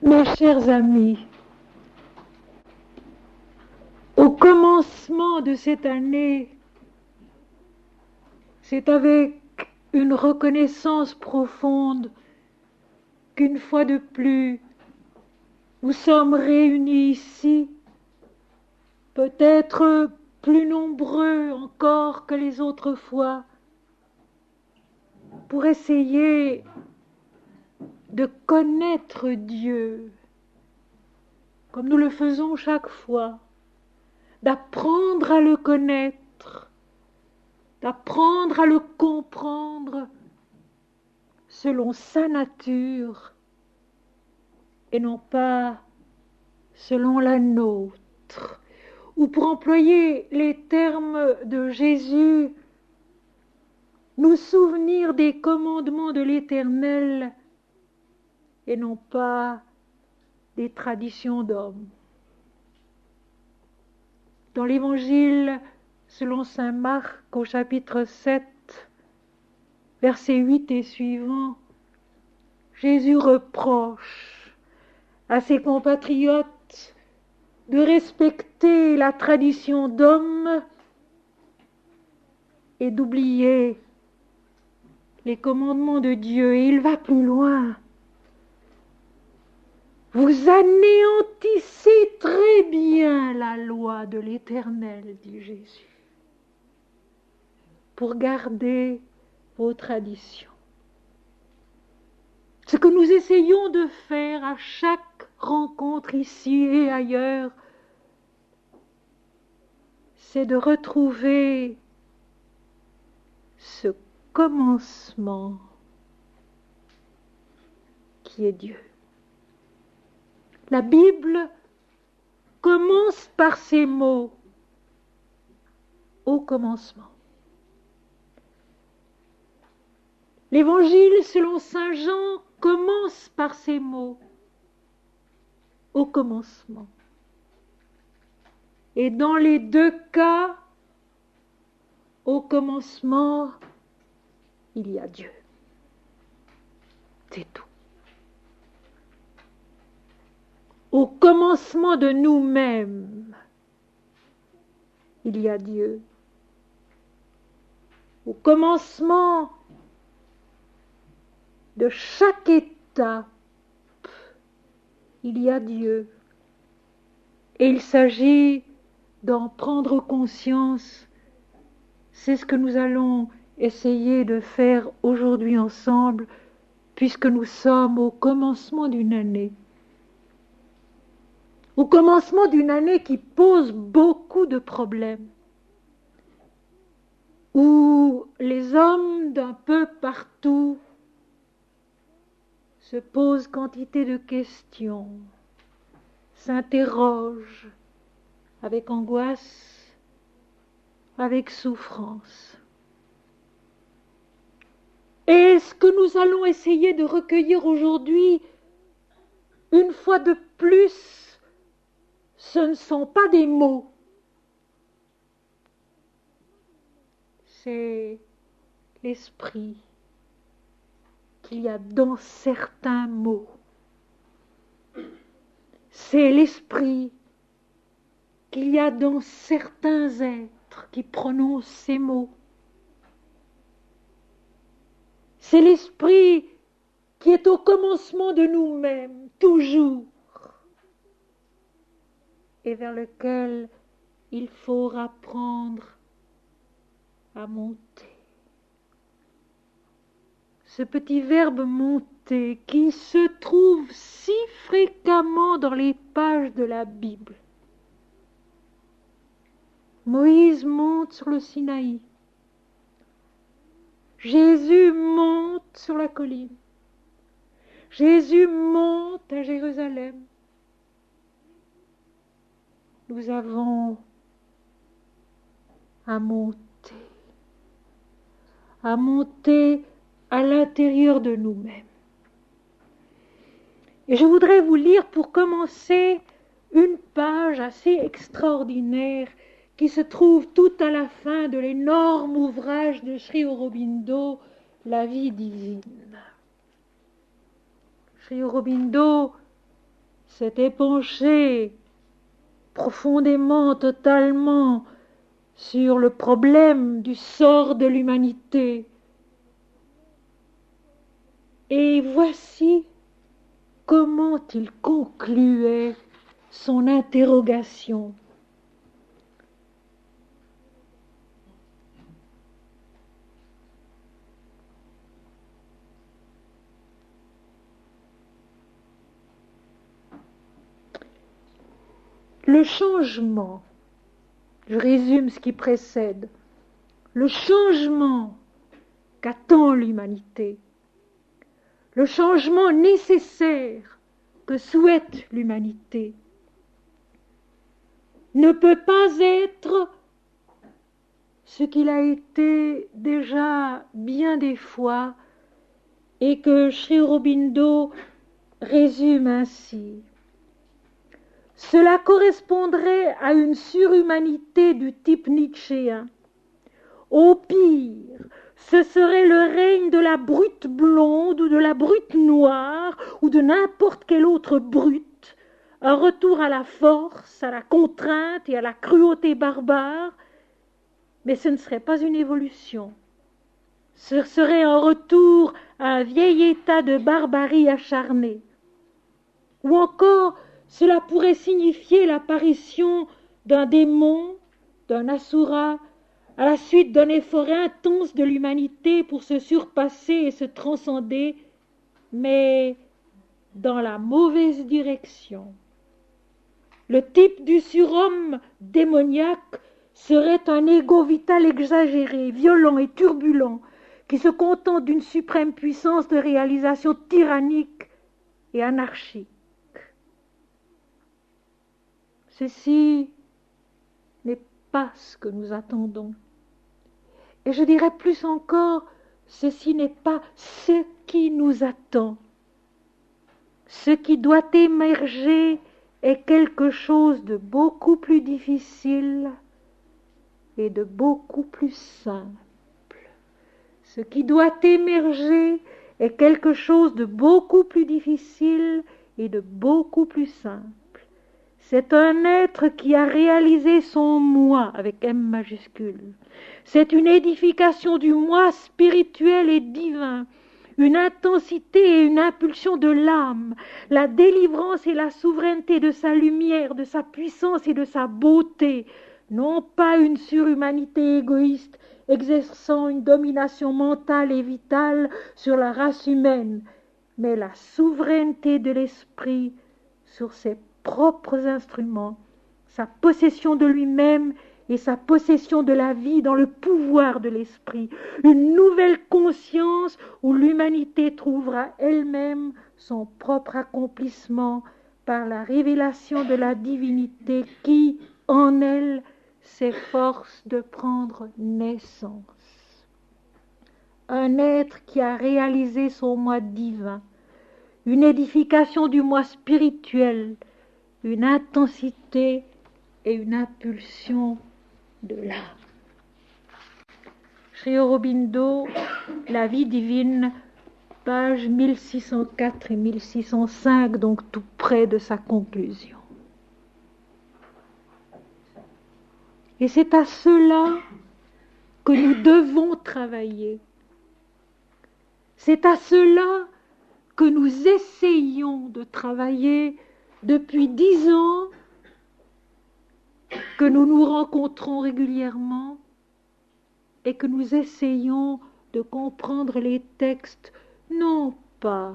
Mes chers amis, au commencement de cette année, c'est avec une reconnaissance profonde qu'une fois de plus, nous sommes réunis ici, peut-être plus nombreux encore que les autres fois, pour essayer de connaître Dieu, comme nous le faisons chaque fois, d'apprendre à le connaître, d'apprendre à le comprendre selon sa nature et non pas selon la nôtre. Ou pour employer les termes de Jésus, nous souvenir des commandements de l'Éternel et non pas des traditions d'hommes. Dans l'Évangile selon saint Marc au chapitre 7, versets 8 et suivants, Jésus reproche à ses compatriotes de respecter la tradition d'hommes et d'oublier les commandements de Dieu. Et il va plus loin. Vous anéantissez très bien la loi de l'Éternel, dit Jésus, pour garder vos traditions. Ce que nous essayons de faire à chaque rencontre ici et ailleurs, c'est de retrouver ce commencement qui est Dieu. La Bible commence par ces mots, au commencement. L'Évangile selon saint Jean commence par ces mots, au commencement. Et dans les deux cas, au commencement, il y a Dieu. C'est tout. Au commencement de nous-mêmes, il y a Dieu. Au commencement de chaque étape, il y a Dieu. Et il s'agit d'en prendre conscience. C'est ce que nous allons essayer de faire aujourd'hui ensemble, puisque nous sommes au commencement d'une année. Au commencement d'une année qui pose beaucoup de problèmes, où les hommes d'un peu partout se posent quantité de questions, s'interrogent avec angoisse, avec souffrance. Et ce que nous allons essayer de recueillir aujourd'hui, une fois de plus, ce ne sont pas des mots, c'est l'esprit qu'il y a dans certains mots. C'est l'esprit qu'il y a dans certains êtres qui prononcent ces mots. C'est l'esprit qui est au commencement de nous-mêmes, toujours, et vers lequel il faut apprendre à monter. Ce petit verbe monter qui se trouve si fréquemment dans les pages de la Bible. Moïse monte sur le Sinaï. Jésus monte sur la colline. Jésus monte à Jérusalem. Nous avons à monter à l'intérieur de nous-mêmes. Et je voudrais vous lire pour commencer une page assez extraordinaire qui se trouve tout à la fin de l'énorme ouvrage de Sri Aurobindo, La vie divine. Sri Aurobindo s'est épanché profondément, totalement sur le problème du sort de l'humanité. Et voici comment il concluait son interrogation. Le changement, je résume ce qui précède, le changement qu'attend l'humanité, le changement nécessaire que souhaite l'humanité, ne peut pas être ce qu'il a été déjà bien des fois et que Sri Aurobindo résume ainsi. Cela correspondrait à une surhumanité du type nietzschéen. Au pire, ce serait le règne de la brute blonde ou de la brute noire ou de n'importe quelle autre brute, un retour à la force, à la contrainte et à la cruauté barbare, mais ce ne serait pas une évolution. Ce serait un retour à un vieil état de barbarie acharnée. Ou encore, cela pourrait signifier l'apparition d'un démon, d'un asura, à la suite d'un effort intense de l'humanité pour se surpasser et se transcender, mais dans la mauvaise direction. Le type du surhomme démoniaque serait un ego vital exagéré, violent et turbulent, qui se contente d'une suprême puissance de réalisation tyrannique et anarchique. Ceci n'est pas ce que nous attendons. Et je dirais plus encore, ceci n'est pas ce qui nous attend. Ce qui doit émerger est quelque chose de beaucoup plus difficile et de beaucoup plus simple. Ce qui doit émerger est quelque chose de beaucoup plus difficile et de beaucoup plus simple. C'est un être qui a réalisé son moi avec M majuscule. C'est une édification du moi spirituel et divin, une intensité et une impulsion de l'âme, la délivrance et la souveraineté de sa lumière, de sa puissance et de sa beauté, non pas une surhumanité égoïste exerçant une domination mentale et vitale sur la race humaine, mais la souveraineté de l'esprit sur ses propres instruments, sa possession de lui-même et sa possession de la vie dans le pouvoir de l'esprit, une nouvelle conscience où l'humanité trouvera elle-même son propre accomplissement par la révélation de la divinité qui, en elle, s'efforce de prendre naissance. Un être qui a réalisé son moi divin, une édification du moi spirituel, une intensité et une impulsion de l'âme. Sri Aurobindo, La vie divine, pages 1604 et 1605, donc tout près de sa conclusion. Et c'est à cela que nous devons travailler. C'est à cela que nous essayons de travailler depuis 10 ans, que nous nous rencontrons régulièrement et que nous essayons de comprendre les textes, non pas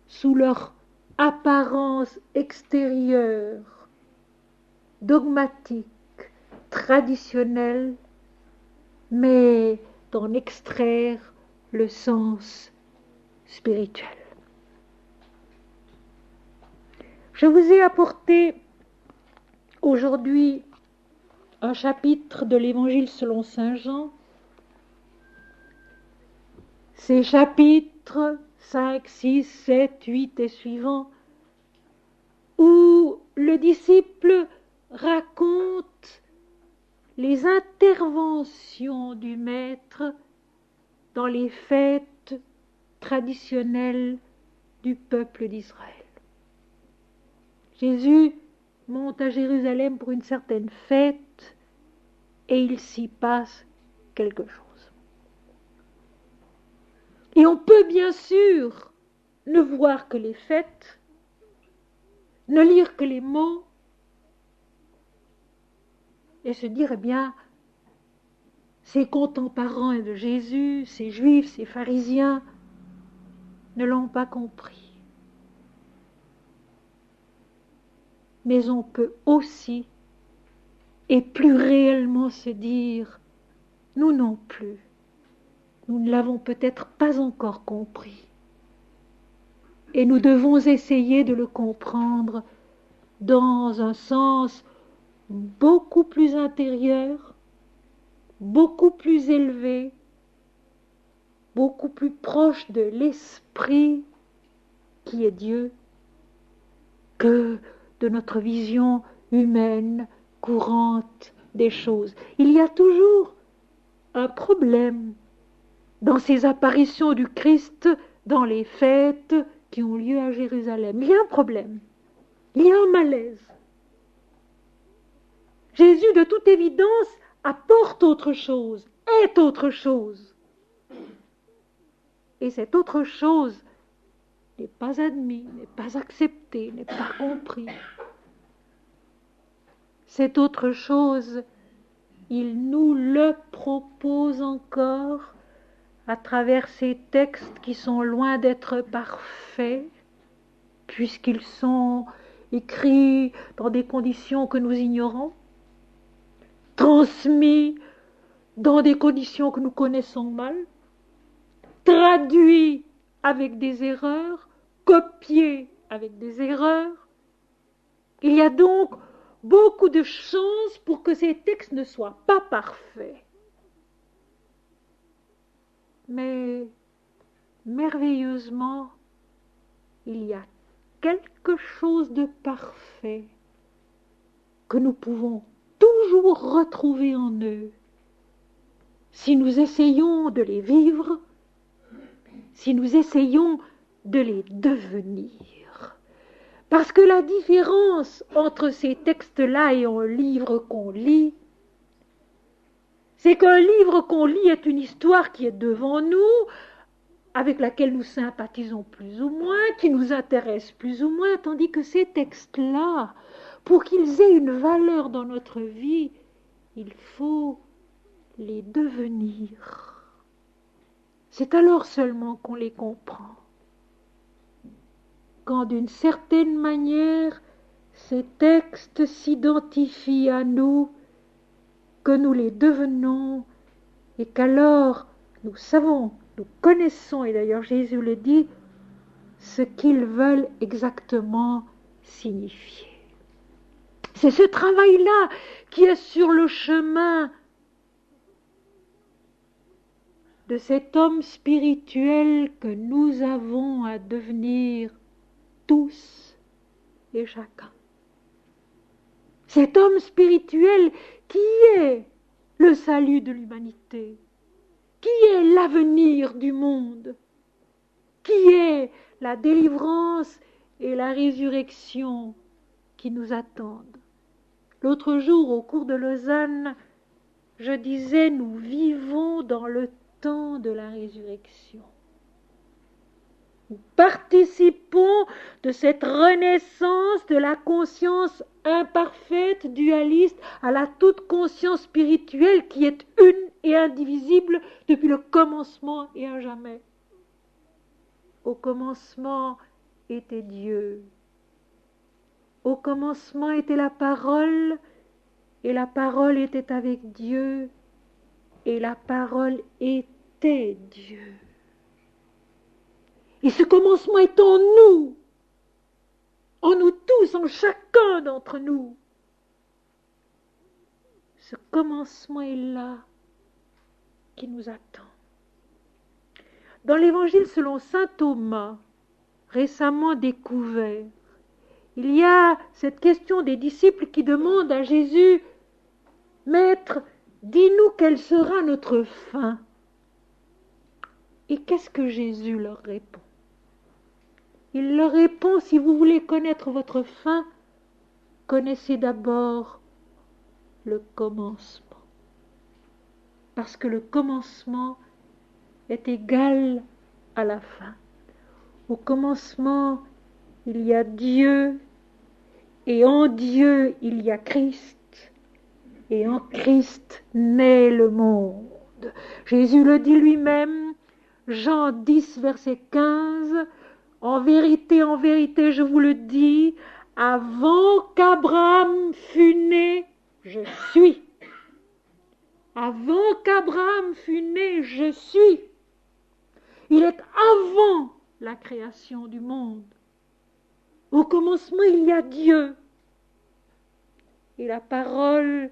sous leur apparence extérieure, dogmatique, traditionnelle, mais d'en extraire le sens spirituel. Je vous ai apporté aujourd'hui un chapitre de l'Évangile selon saint Jean. Ces chapitres 5, 6, 7, 8 et suivants, où le disciple raconte les interventions du Maître dans les fêtes traditionnelles du peuple d'Israël. Jésus monte à Jérusalem pour une certaine fête et il s'y passe quelque chose. Et on peut bien sûr ne voir que les fêtes, ne lire que les mots et se dire, eh bien, ces contemporains de Jésus, ces juifs, ces pharisiens, ne l'ont pas compris. Mais on peut aussi et plus réellement se dire, nous non plus, nous ne l'avons peut-être pas encore compris. Et nous devons essayer de le comprendre dans un sens beaucoup plus intérieur, beaucoup plus élevé, beaucoup plus proche de l'esprit qui est Dieu que de notre vision humaine courante des choses. Il y a toujours un problème dans ces apparitions du Christ dans les fêtes qui ont lieu à Jérusalem. Il y a un problème, il y a un malaise. Jésus, de toute évidence, apporte autre chose, est autre chose. Et cette autre chose n'est pas admis, n'est pas accepté, n'est pas compris. Cette autre chose, il nous le propose encore à travers ces textes qui sont loin d'être parfaits, puisqu'ils sont écrits dans des conditions que nous ignorons, transmis dans des conditions que nous connaissons mal, traduits avec des erreurs, copiés avec des erreurs. Il y a donc beaucoup de chances pour que ces textes ne soient pas parfaits. Mais merveilleusement, il y a quelque chose de parfait que nous pouvons toujours retrouver en eux si nous essayons de les vivre, si nous essayons de les devenir. Parce que la différence entre ces textes-là et un livre qu'on lit, c'est qu'un livre qu'on lit est une histoire qui est devant nous, avec laquelle nous sympathisons plus ou moins, qui nous intéresse plus ou moins, tandis que ces textes-là, pour qu'ils aient une valeur dans notre vie, il faut les devenir. C'est alors seulement qu'on les comprend. Quand d'une certaine manière, ces textes s'identifient à nous, que nous les devenons, et qu'alors nous savons, nous connaissons, et d'ailleurs Jésus le dit, ce qu'ils veulent exactement signifier. C'est ce travail-là qui est sur le chemin de cet homme spirituel que nous avons à devenir tous et chacun. Cet homme spirituel qui est le salut de l'humanité, qui est l'avenir du monde, qui est la délivrance et la résurrection qui nous attendent. L'autre jour, au cours de Lausanne, je disais, nous vivons dans le temps de la résurrection. Nous participons de cette renaissance de la conscience imparfaite, dualiste, à la toute conscience spirituelle qui est une et indivisible depuis le commencement et à jamais. Au commencement était Dieu. Au commencement était la parole, et la parole était avec Dieu, et la parole était Dieu. Et ce commencement est en nous tous, en chacun d'entre nous. Ce commencement est là, qui nous attend. Dans l'Évangile selon saint Thomas, récemment découvert, il y a cette question des disciples qui demandent à Jésus, « Maître, dis-nous quelle sera notre fin ?» Et qu'est-ce que Jésus leur répond? Il leur répond, si vous voulez connaître votre fin, connaissez d'abord le commencement. Parce que le commencement est égal à la fin. Au commencement, il y a Dieu, et en Dieu, il y a Christ, et en Christ naît le monde. Jésus le dit lui-même, Jean 10, verset 15, en vérité, je vous le dis, avant qu'Abraham fût né, je suis. Avant qu'Abraham fût né, je suis. Il est avant la création du monde. Au commencement, il y a Dieu. Et la parole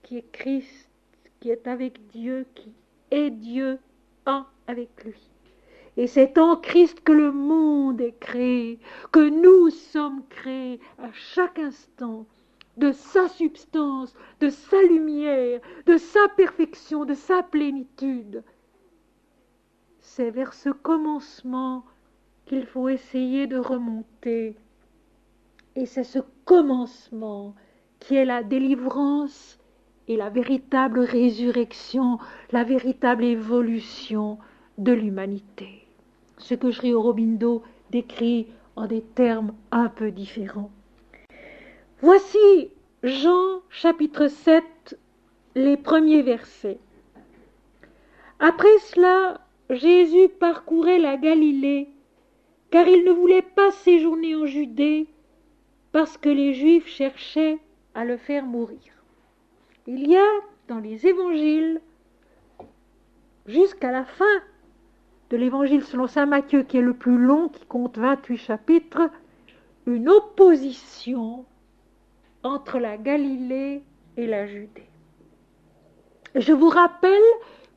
qui est Christ, qui est avec Dieu, qui est Dieu, un avec lui. Et c'est en Christ que le monde est créé, que nous sommes créés à chaque instant de sa substance, de sa lumière, de sa perfection, de sa plénitude. C'est vers ce commencement qu'il faut essayer de remonter. Et c'est ce commencement qui est la délivrance et la véritable résurrection, la véritable évolution de l'humanité. Ce que Sri Aurobindo décrit en des termes un peu différents. Voici Jean chapitre 7, les premiers versets. Après cela, Jésus parcourait la Galilée, car il ne voulait pas séjourner en Judée, parce que les Juifs cherchaient à le faire mourir. Il y a dans les évangiles, jusqu'à la fin de l'évangile selon saint Matthieu, qui est le plus long, qui compte 28 chapitres, une opposition entre la Galilée et la Judée. Je vous rappelle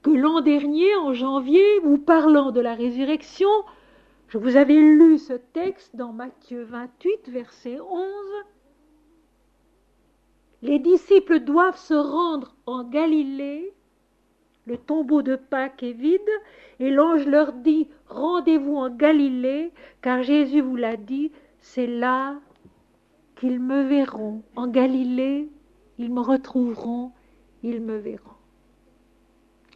que l'an dernier, en janvier, vous parlant de la résurrection, je vous avais lu ce texte dans Matthieu 28, verset 11. Les disciples doivent se rendre en Galilée, le tombeau de Pâques est vide, et l'ange leur dit « Rendez-vous en Galilée, car Jésus vous l'a dit, c'est là qu'ils me verront. En Galilée, ils me retrouveront, ils me verront. »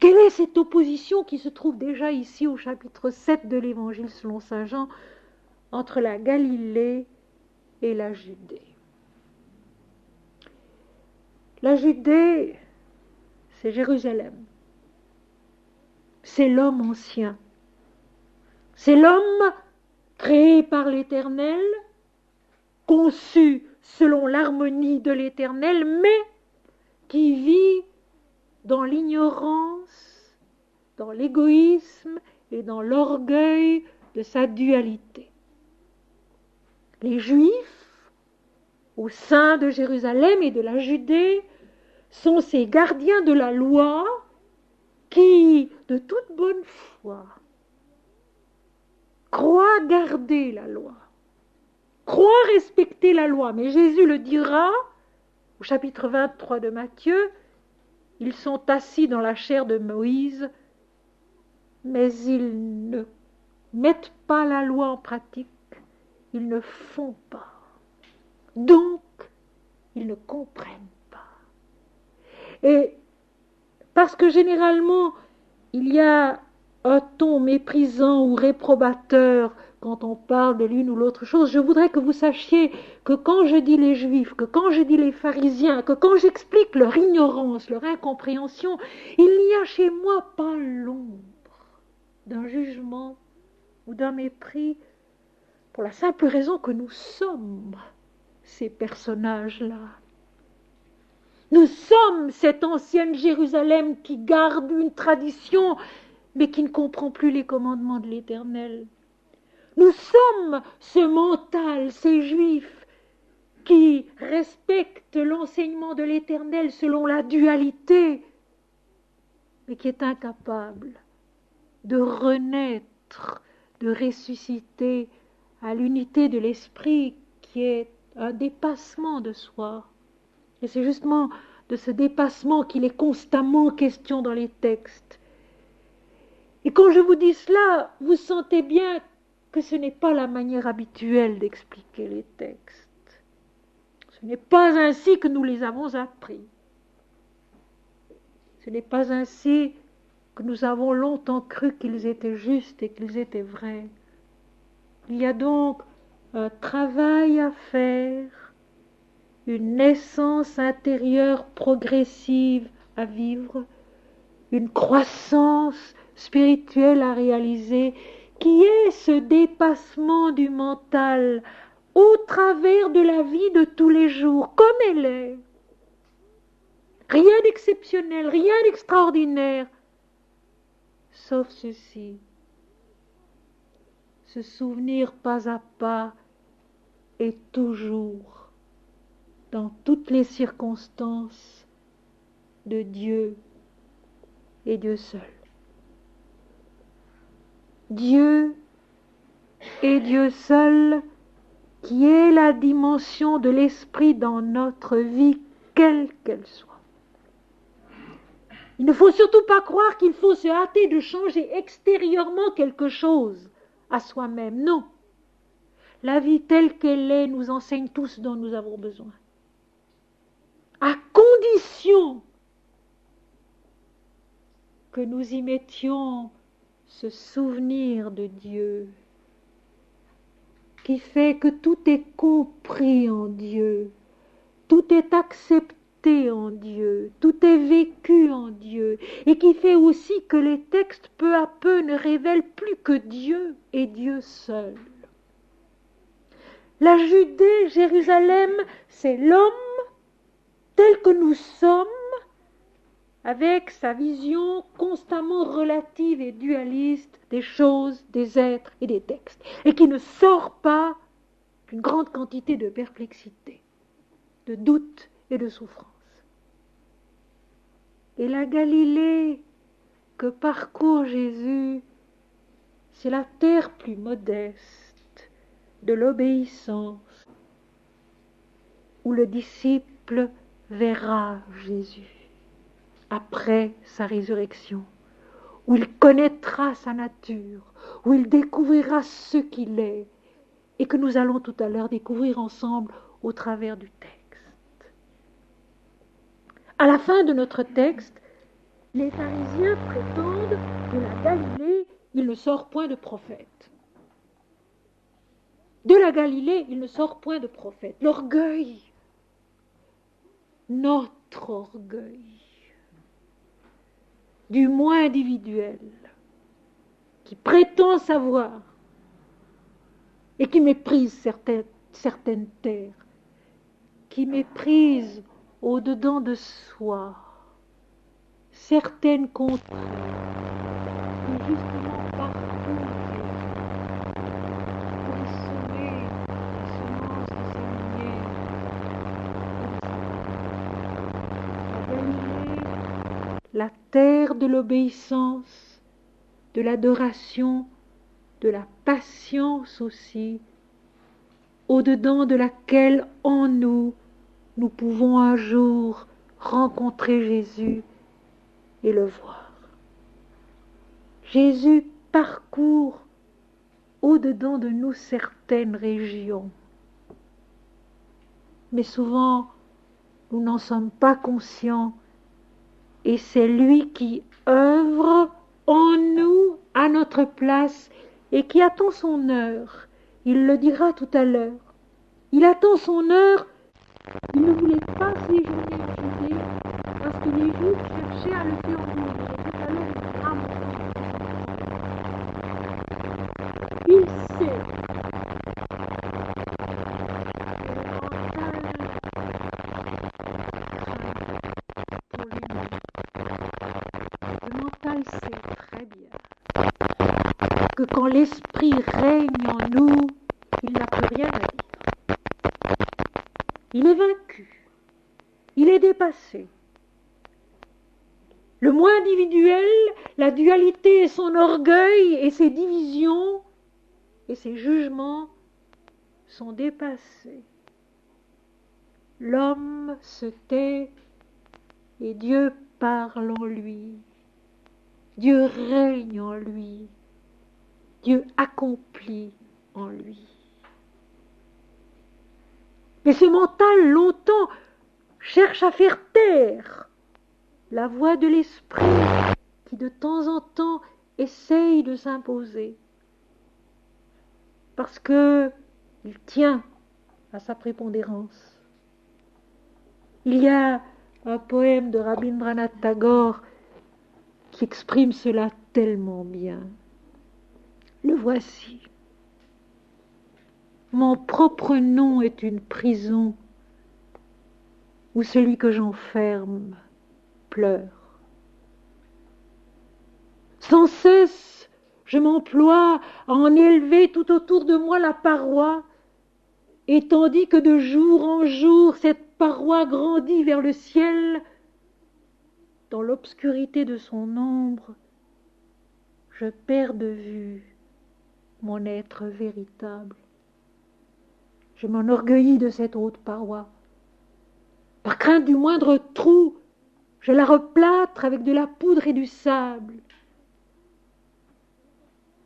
Quelle est cette opposition qui se trouve déjà ici au chapitre 7 de l'Évangile selon saint Jean entre la Galilée et la Judée? La Judée, c'est Jérusalem. C'est l'homme ancien. C'est l'homme créé par l'Éternel, conçu selon l'harmonie de l'Éternel, mais qui vit dans l'ignorance, dans l'égoïsme et dans l'orgueil de sa dualité. Les Juifs, au sein de Jérusalem et de la Judée, sont ces gardiens de la loi qui, de toute bonne foi, croient garder la loi, croient respecter la loi. Mais Jésus le dira au chapitre 23 de Matthieu, ils sont assis dans la chair de Moïse, mais ils ne mettent pas la loi en pratique, ils ne font pas. Donc, ils ne comprennent pas. Et parce que généralement, il y a un ton méprisant ou réprobateur quand on parle de l'une ou l'autre chose, je voudrais que vous sachiez que quand je dis les Juifs, que quand je dis les pharisiens, que quand j'explique leur ignorance, leur incompréhension, il n'y a chez moi pas l'ombre d'un jugement ou d'un mépris, pour la simple raison que nous sommes ces personnages-là. Nous sommes cette ancienne Jérusalem qui garde une tradition, mais qui ne comprend plus les commandements de l'Éternel. Nous sommes ce mental, ces Juifs, qui respectent l'enseignement de l'Éternel selon la dualité, mais qui est incapable de renaître, de ressusciter à l'unité de l'esprit, qui est un dépassement de soi. Et c'est justement de ce dépassement qu'il est constamment question dans les textes. Et quand je vous dis cela, vous sentez bien que ce n'est pas la manière habituelle d'expliquer les textes. Ce Ce n'est pas ainsi que nous les avons appris. Ce n'est pas ainsi que nous avons longtemps cru qu'ils étaient justes et qu'ils étaient vrais. Il y a donc un travail à faire, une naissance intérieure progressive à vivre, une croissance spirituelle à réaliser, qui est ce dépassement du mental au travers de la vie de tous les jours, comme elle est. Rien d'exceptionnel, rien d'extraordinaire, sauf ceci, se souvenir pas à pas et toujours, dans toutes les circonstances, de Dieu et Dieu seul. Dieu et Dieu seul, qui est la dimension de l'esprit dans notre vie, quelle qu'elle soit. Il ne faut surtout pas croire qu'il faut se hâter de changer extérieurement quelque chose à soi-même. Non. La vie telle qu'elle est nous enseigne tout ce dont nous avons besoin. À condition que nous y mettions ce souvenir de Dieu qui fait que tout est compris en Dieu, tout est accepté en Dieu, tout est vécu en Dieu, et qui fait aussi que les textes peu à peu ne révèlent plus que Dieu et Dieu seul. La Judée, Jérusalem, c'est l'homme tel que nous sommes, avec sa vision constamment relative et dualiste des choses, des êtres et des textes, et qui ne sort pas d'une grande quantité de perplexité, de doute et de souffrance. Et la Galilée que parcourt Jésus, c'est la terre plus modeste de l'obéissance, où le disciple verra Jésus après sa résurrection, où il connaîtra sa nature, où il découvrira ce qu'il est, et que nous allons tout à l'heure découvrir ensemble au travers du texte. À la fin de notre texte, les pharisiens prétendent que la Galilée, il ne sort point de prophète. De la Galilée, il ne sort point de prophète. L'orgueil, notre orgueil, du moi individuel, qui prétend savoir et qui méprise certaines terres, qui méprise au-dedans de soi certaines contrées, qui justement parcourt pour semer les semences de sa lumière. La Galilée, la terre de l'obéissance, de l'adoration, de la patience aussi, au-dedans de laquelle en nous, nous pouvons un jour rencontrer Jésus et le voir. Jésus parcourt au-dedans de nous certaines régions, mais souvent nous n'en sommes pas conscients et c'est lui qui œuvre en nous à notre place et qui attend son heure. Il le dira tout à l'heure. Il attend son heure. Il ne voulait pas séjourner en Judée parce que les Juifs cherchaient à le faire mourir. Tout à l'heure, il dira il sait le mental sait très bien que quand l'esprit règne en nous, il n'a plus rien à dire. Il est vaincu, il est dépassé. Le moi individuel, la dualité et son orgueil et ses divisions et ses jugements sont dépassés. L'homme se tait et Dieu parle en lui. Dieu règne en lui. Dieu accomplit en lui. Mais ce mental, longtemps, cherche à faire taire la voix de l'esprit qui, de temps en temps, essaye de s'imposer. Parce qu'il tient à sa prépondérance. Il y a un poème de Rabindranath Tagore qui exprime cela tellement bien. Le voici. Mon propre nom est une prison où celui que j'enferme pleure. Sans cesse, je m'emploie à en élever tout autour de moi la paroi, et tandis que de jour en jour cette paroi grandit vers le ciel, dans l'obscurité de son ombre, je perds de vue mon être véritable. Je m'enorgueillis de cette haute paroi. Par crainte du moindre trou, je la replâtre avec de la poudre et du sable.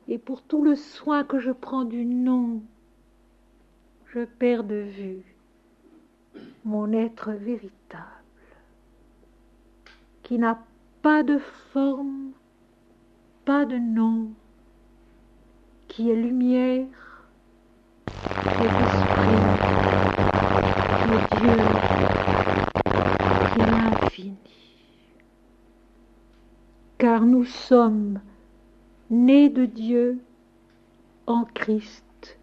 Et pour tout le soin que je prends du nom, je perds de vue mon être véritable, qui n'a pas de forme, pas de nom, qui est lumière, qui est esprit, qui est Dieu, qui est l'infini. Car nous sommes nés de Dieu en Christ,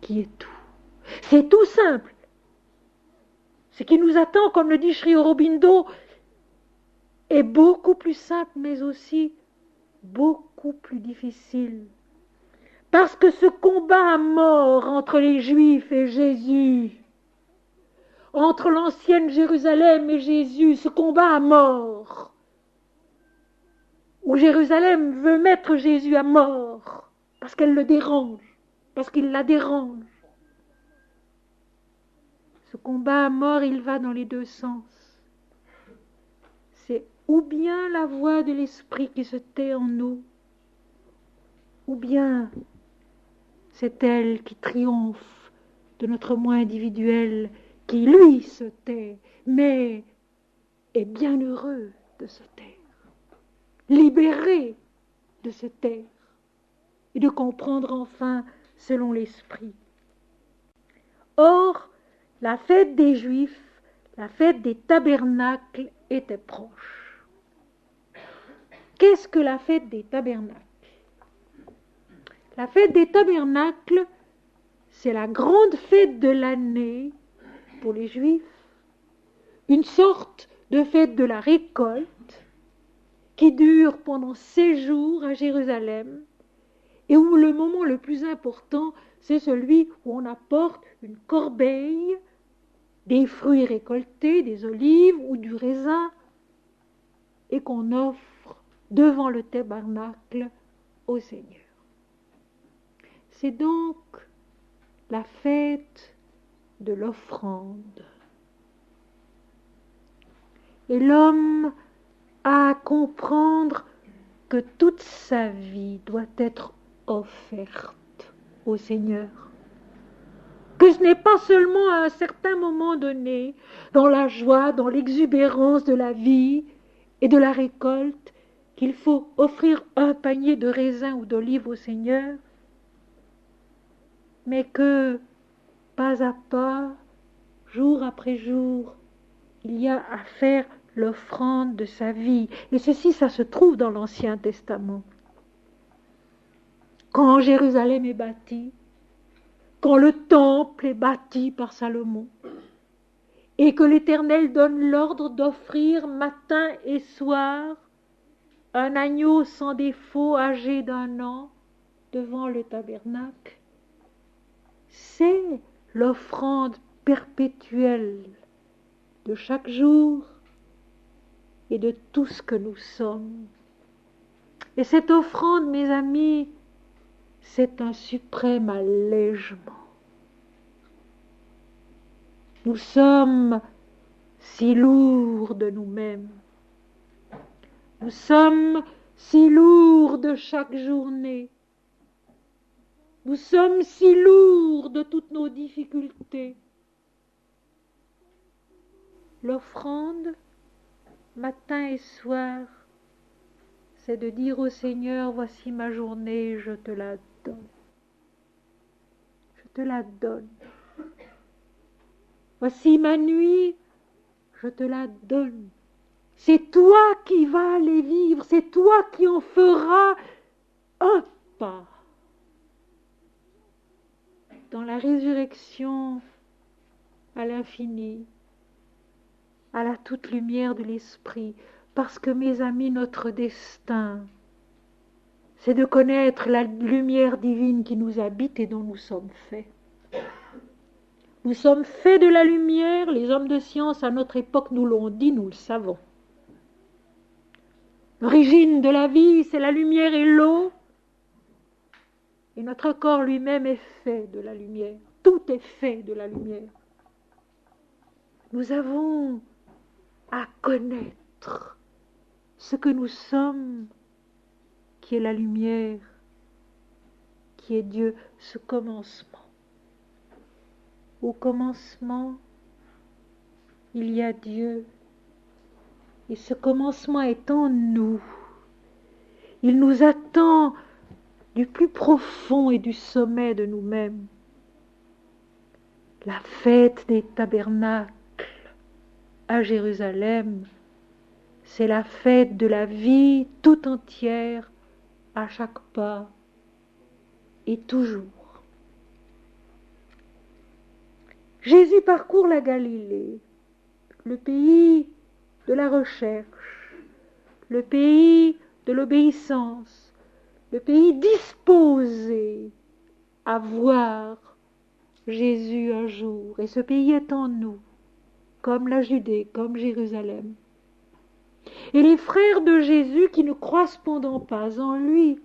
qui est tout. C'est tout simple. Ce qui nous attend, comme le dit Sri Aurobindo, est beaucoup plus simple, mais aussi beaucoup plus difficile. Parce que ce combat à mort entre les Juifs et Jésus, entre l'ancienne Jérusalem et Jésus, ce combat à mort, où Jérusalem veut mettre Jésus à mort, parce qu'elle le dérange, parce qu'il la dérange. Ce combat à mort, il va dans les deux sens. C'est ou bien la voix de l'esprit qui se tait en nous, ou bien c'est elle qui triomphe de notre moi individuel, qui lui se tait, mais est bien heureux de se taire, libéré de se taire, et de comprendre enfin selon l'esprit. Or, la fête des Juifs, la fête des tabernacles était proche. Qu'est-ce que la fête des tabernacles? La fête des tabernacles, c'est la grande fête de l'année pour les Juifs, une sorte de fête de la récolte qui dure pendant 6 jours à Jérusalem et où le moment le plus important, c'est celui où on apporte une corbeille, des fruits récoltés, des olives ou du raisin, et qu'on offre devant le tabernacle au Seigneur. C'est donc la fête de l'offrande. Et l'homme a à comprendre que toute sa vie doit être offerte au Seigneur. Que ce n'est pas seulement à un certain moment donné, dans la joie, dans l'exubérance de la vie et de la récolte, qu'il faut offrir un panier de raisins ou d'olives au Seigneur, mais que, pas à pas, jour après jour, il y a à faire l'offrande de sa vie. Et ceci, ça se trouve dans l'Ancien Testament. Quand Jérusalem est bâtie, quand le temple est bâti par Salomon, et que l'Éternel donne l'ordre d'offrir matin et soir un agneau sans défaut âgé d'1 an devant le tabernacle, c'est l'offrande perpétuelle de chaque jour et de tout ce que nous sommes. Et cette offrande, mes amis, c'est un suprême allègement. Nous sommes si lourds de nous-mêmes. Nous sommes si lourds de chaque journée. Nous sommes si lourds de toutes nos difficultés. L'offrande, matin et soir, c'est de dire au Seigneur, voici ma journée, je te la donne. Je te la donne. Voici ma nuit, je te la donne. C'est toi qui vas les vivre, c'est toi qui en feras un pas. Dans la résurrection à l'infini, à la toute lumière de l'Esprit, parce que, mes amis, notre destin, c'est de connaître la lumière divine qui nous habite et dont nous sommes faits. Nous sommes faits de la lumière, les hommes de science à notre époque nous l'ont dit, nous le savons. L'origine de la vie, c'est la lumière et l'eau, et notre corps lui-même est fait de la lumière. Tout est fait de la lumière. Nous avons à connaître ce que nous sommes, qui est la lumière, qui est Dieu, ce commencement. Au commencement, il y a Dieu, et ce commencement est en nous. Il nous attend du plus profond et du sommet de nous-mêmes. La fête des tabernacles à Jérusalem, c'est la fête de la vie tout entière, à chaque pas et toujours. Jésus parcourt la Galilée, le pays de la recherche, le pays de l'obéissance, le pays disposé à voir Jésus un jour. Et ce pays est en nous, comme la Judée, comme Jérusalem. Et les frères de Jésus qui ne croient cependant pas en lui,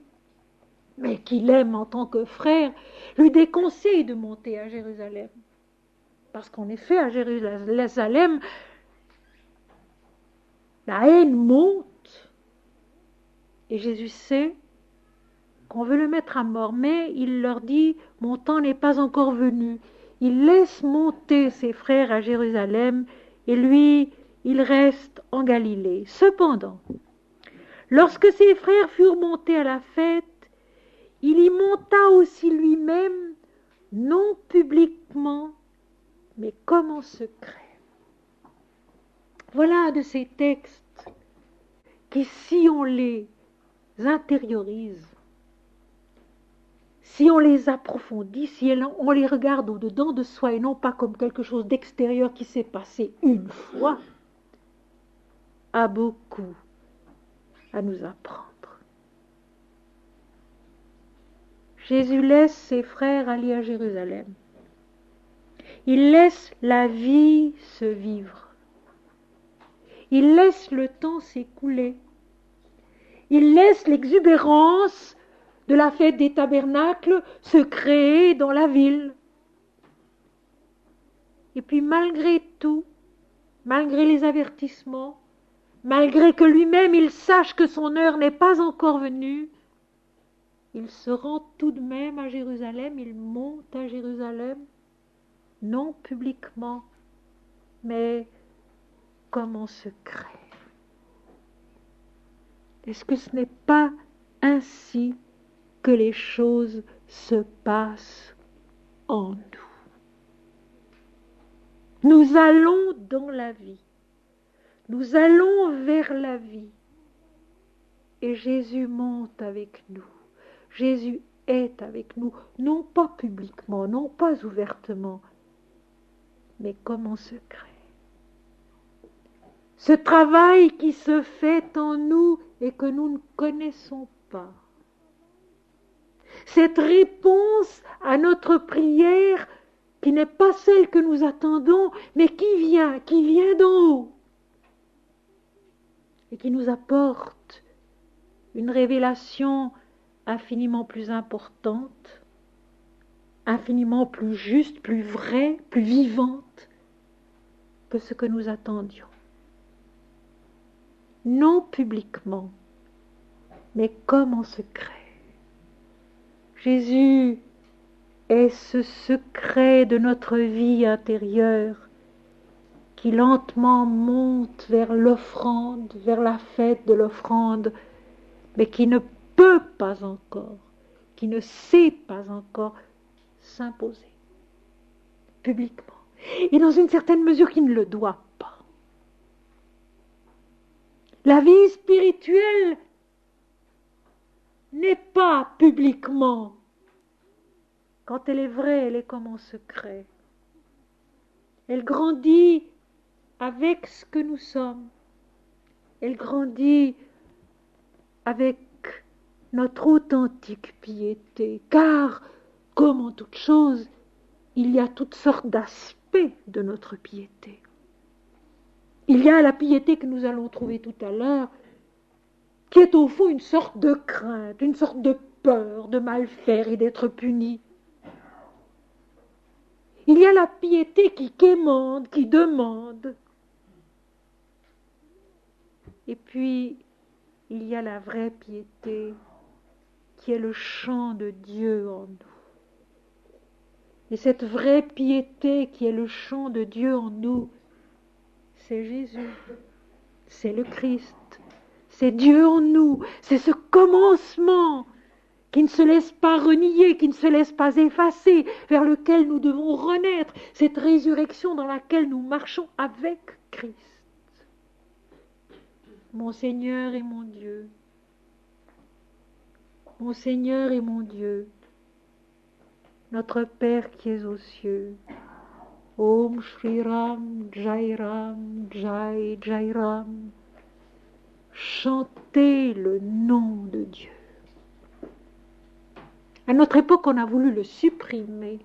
mais qui l'aiment en tant que frère, lui déconseillent de monter à Jérusalem. Parce qu'en effet, à Jérusalem, la haine monte. Et Jésus sait qu'on veut le mettre à mort. Mais il leur dit, mon temps n'est pas encore venu. Il laisse monter ses frères à Jérusalem et lui, il reste en Galilée. Cependant, lorsque ses frères furent montés à la fête, il y monta aussi lui-même, non publiquement, mais comme en secret. Voilà de ces textes qui, si on les intériorise, si on les approfondit, si on les regarde au-dedans de soi et non pas comme quelque chose d'extérieur qui s'est passé une fois, a beaucoup à nous apprendre. Jésus laisse ses frères aller à Jérusalem. Il laisse la vie se vivre. Il laisse le temps s'écouler. Il laisse l'exubérance de la fête des tabernacles se créer dans la ville. Et puis malgré tout, malgré les avertissements, malgré que lui-même il sache que son heure n'est pas encore venue, il se rend tout de même à Jérusalem, il monte à Jérusalem, non publiquement, mais comme en secret. Est-ce que ce n'est pas ainsi que les choses se passent en nous? Nous allons dans la vie. Nous allons vers la vie. Et Jésus monte avec nous. Jésus est avec nous, non pas publiquement, non pas ouvertement, mais comme en secret. Ce travail qui se fait en nous et que nous ne connaissons pas. Cette réponse à notre prière qui n'est pas celle que nous attendons, mais qui vient d'en haut et qui nous apporte une révélation infiniment plus importante, infiniment plus juste, plus vraie, plus vivante que ce que nous attendions. Non publiquement, mais comme en secret. Jésus est ce secret de notre vie intérieure qui lentement monte vers l'offrande, vers la fête de l'offrande, mais qui ne peut pas encore, qui ne sait pas encore s'imposer publiquement. Et dans une certaine mesure qui ne le doit pas. La vie spirituelle n'est pas publiquement. Quand elle est vraie, elle est comme en secret. Elle grandit avec ce que nous sommes. Elle grandit avec notre authentique piété. Car, comme en toute chose, il y a toutes sortes d'aspects de notre piété. Il y a la piété que nous allons trouver tout à l'heure, qui est au fond une sorte de crainte, une sorte de peur de mal faire et d'être puni. Il y a la piété qui quémande, qui demande. Et puis, il y a la vraie piété qui est le chant de Dieu en nous. Et cette vraie piété qui est le chant de Dieu en nous, c'est Jésus, c'est le Christ, c'est Dieu en nous, c'est ce commencement qui ne se laisse pas renier, qui ne se laisse pas effacer, vers lequel nous devons renaître, cette résurrection dans laquelle nous marchons avec Christ. Mon Seigneur et mon Dieu, mon Seigneur et mon Dieu, notre Père qui es aux cieux, Om Shri Ram, Jai Ram, Jai Jai Ram, chantez le nom de Dieu. À notre époque, on a voulu le supprimer.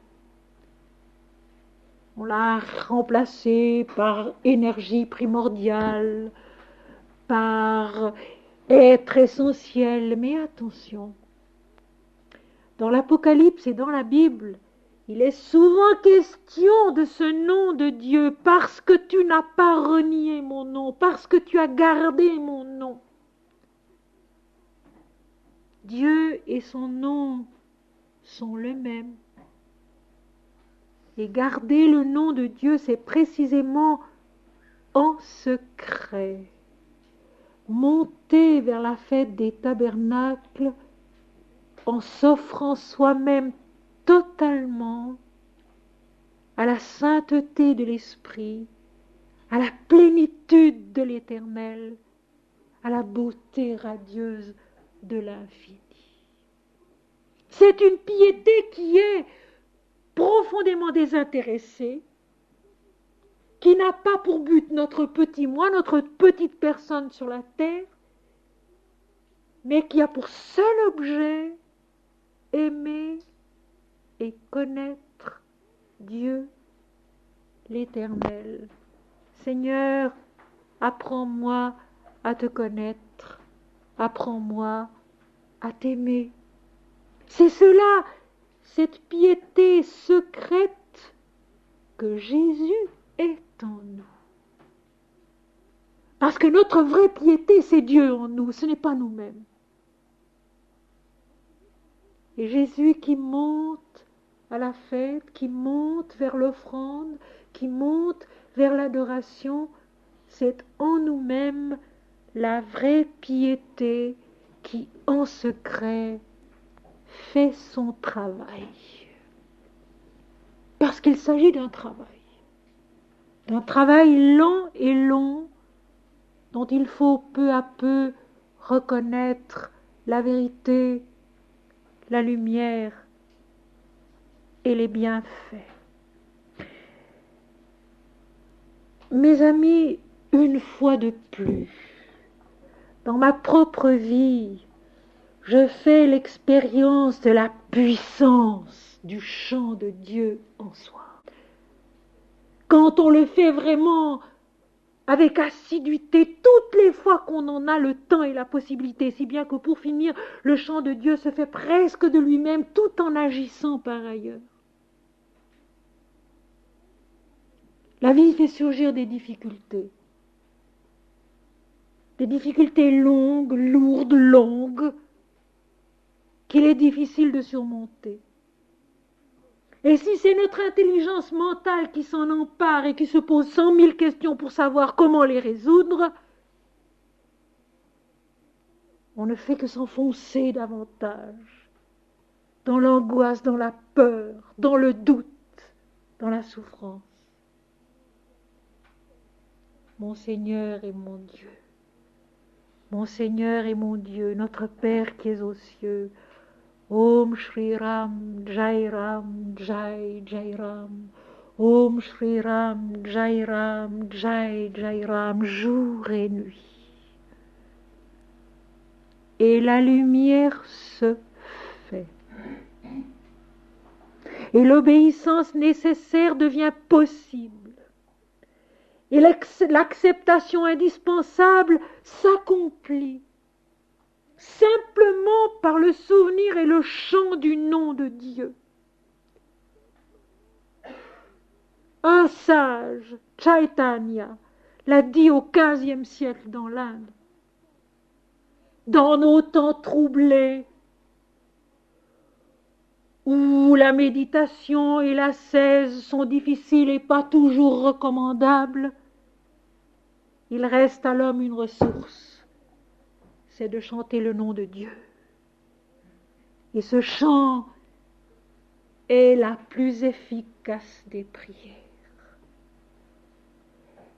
On l'a remplacé par énergie primordiale, par être essentiel. Mais attention, dans l'Apocalypse et dans la Bible, il est souvent question de ce nom de Dieu, parce que tu n'as pas renié mon nom, parce que tu as gardé mon nom. Dieu et son nom sont le même. Et garder le nom de Dieu, c'est précisément en secret. Monter vers la fête des tabernacles en s'offrant soi-même totalement à la sainteté de l'Esprit, à la plénitude de l'Éternel, à la beauté radieuse de l'infini. C'est une piété qui est profondément désintéressée, qui n'a pas pour but notre petit moi, notre petite personne sur la terre, mais qui a pour seul objet aimer et connaître Dieu l'Éternel. Seigneur, apprends-moi à te connaître, apprends-moi à t'aimer. C'est cela, cette piété secrète que Jésus est en nous. Parce que notre vraie piété, c'est Dieu en nous, ce n'est pas nous-mêmes. Et Jésus qui monte à la fête, qui monte vers l'offrande, qui monte vers l'adoration, c'est en nous-mêmes la vraie piété qui, en secret, fait son travail. Parce qu'il s'agit d'un travail lent et long, dont il faut peu à peu reconnaître la vérité, la lumière et les bienfaits. Mes amis, une fois de plus, dans ma propre vie, je fais l'expérience de la puissance du chant de Dieu en soi. Quand on le fait vraiment avec assiduité, toutes les fois qu'on en a le temps et la possibilité, si bien que pour finir, le chant de Dieu se fait presque de lui-même, tout en agissant par ailleurs. La vie fait surgir des difficultés longues, lourdes, longues, qu'il est difficile de surmonter. Et si c'est notre intelligence mentale qui s'en empare et qui se pose 100 000 questions pour savoir comment les résoudre, on ne fait que s'enfoncer davantage dans l'angoisse, dans la peur, dans le doute, dans la souffrance. Mon Seigneur et mon Dieu, mon Seigneur et mon Dieu, notre Père qui es aux cieux, Om Shri Ram, Jai Ram, Jai Jai Ram, Om Shri Ram, Jai Ram, Jai Jai Ram, jour et nuit. Et la lumière se fait. Et l'obéissance nécessaire devient possible. Et l'acceptation indispensable s'accomplit simplement par le souvenir et le chant du nom de Dieu. Un sage, Chaitanya, l'a dit au XVe siècle dans l'Inde. Dans nos temps troublés, où la méditation et l'ascèse sont difficiles et pas toujours recommandables, il reste à l'homme une ressource, c'est de chanter le nom de Dieu. Et ce chant est la plus efficace des prières.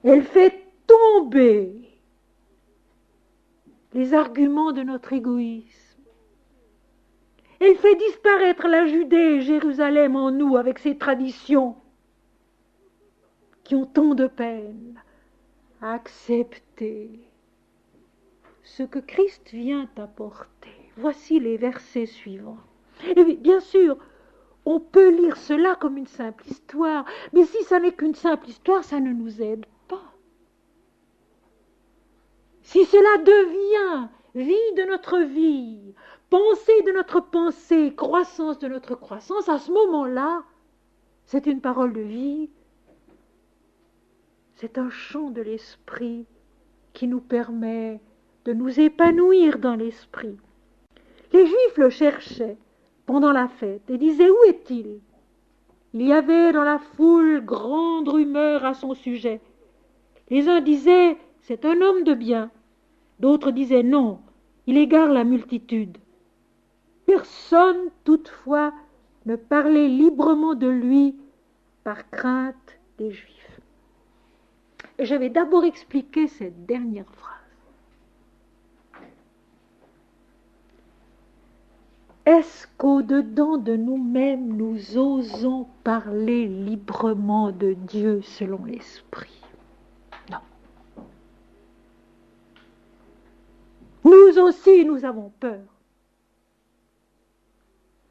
Elle fait tomber les arguments de notre égoïsme. Elle fait disparaître la Judée et Jérusalem en nous avec ses traditions qui ont tant de peine à accepter ce que Christ vient apporter. Voici les versets suivants. Et bien sûr, on peut lire cela comme une simple histoire, mais si ça n'est qu'une simple histoire, ça ne nous aide pas. Si cela devient vie de notre vie, pensée de notre pensée, croissance de notre croissance, à ce moment-là, c'est une parole de vie, c'est un chant de l'esprit qui nous permet de nous épanouir dans l'esprit. Les Juifs le cherchaient pendant la fête et disaient: où est-il? Il y avait dans la foule grande rumeur à son sujet. Les uns disaient: c'est un homme de bien. D'autres disaient: non, il égare la multitude. Personne, toutefois, ne parlait librement de lui par crainte des Juifs. Et je vais d'abord expliquer cette dernière phrase. Est-ce qu'au-dedans de nous-mêmes, nous osons parler librement de Dieu selon l'Esprit? Non. Nous aussi, nous avons peur.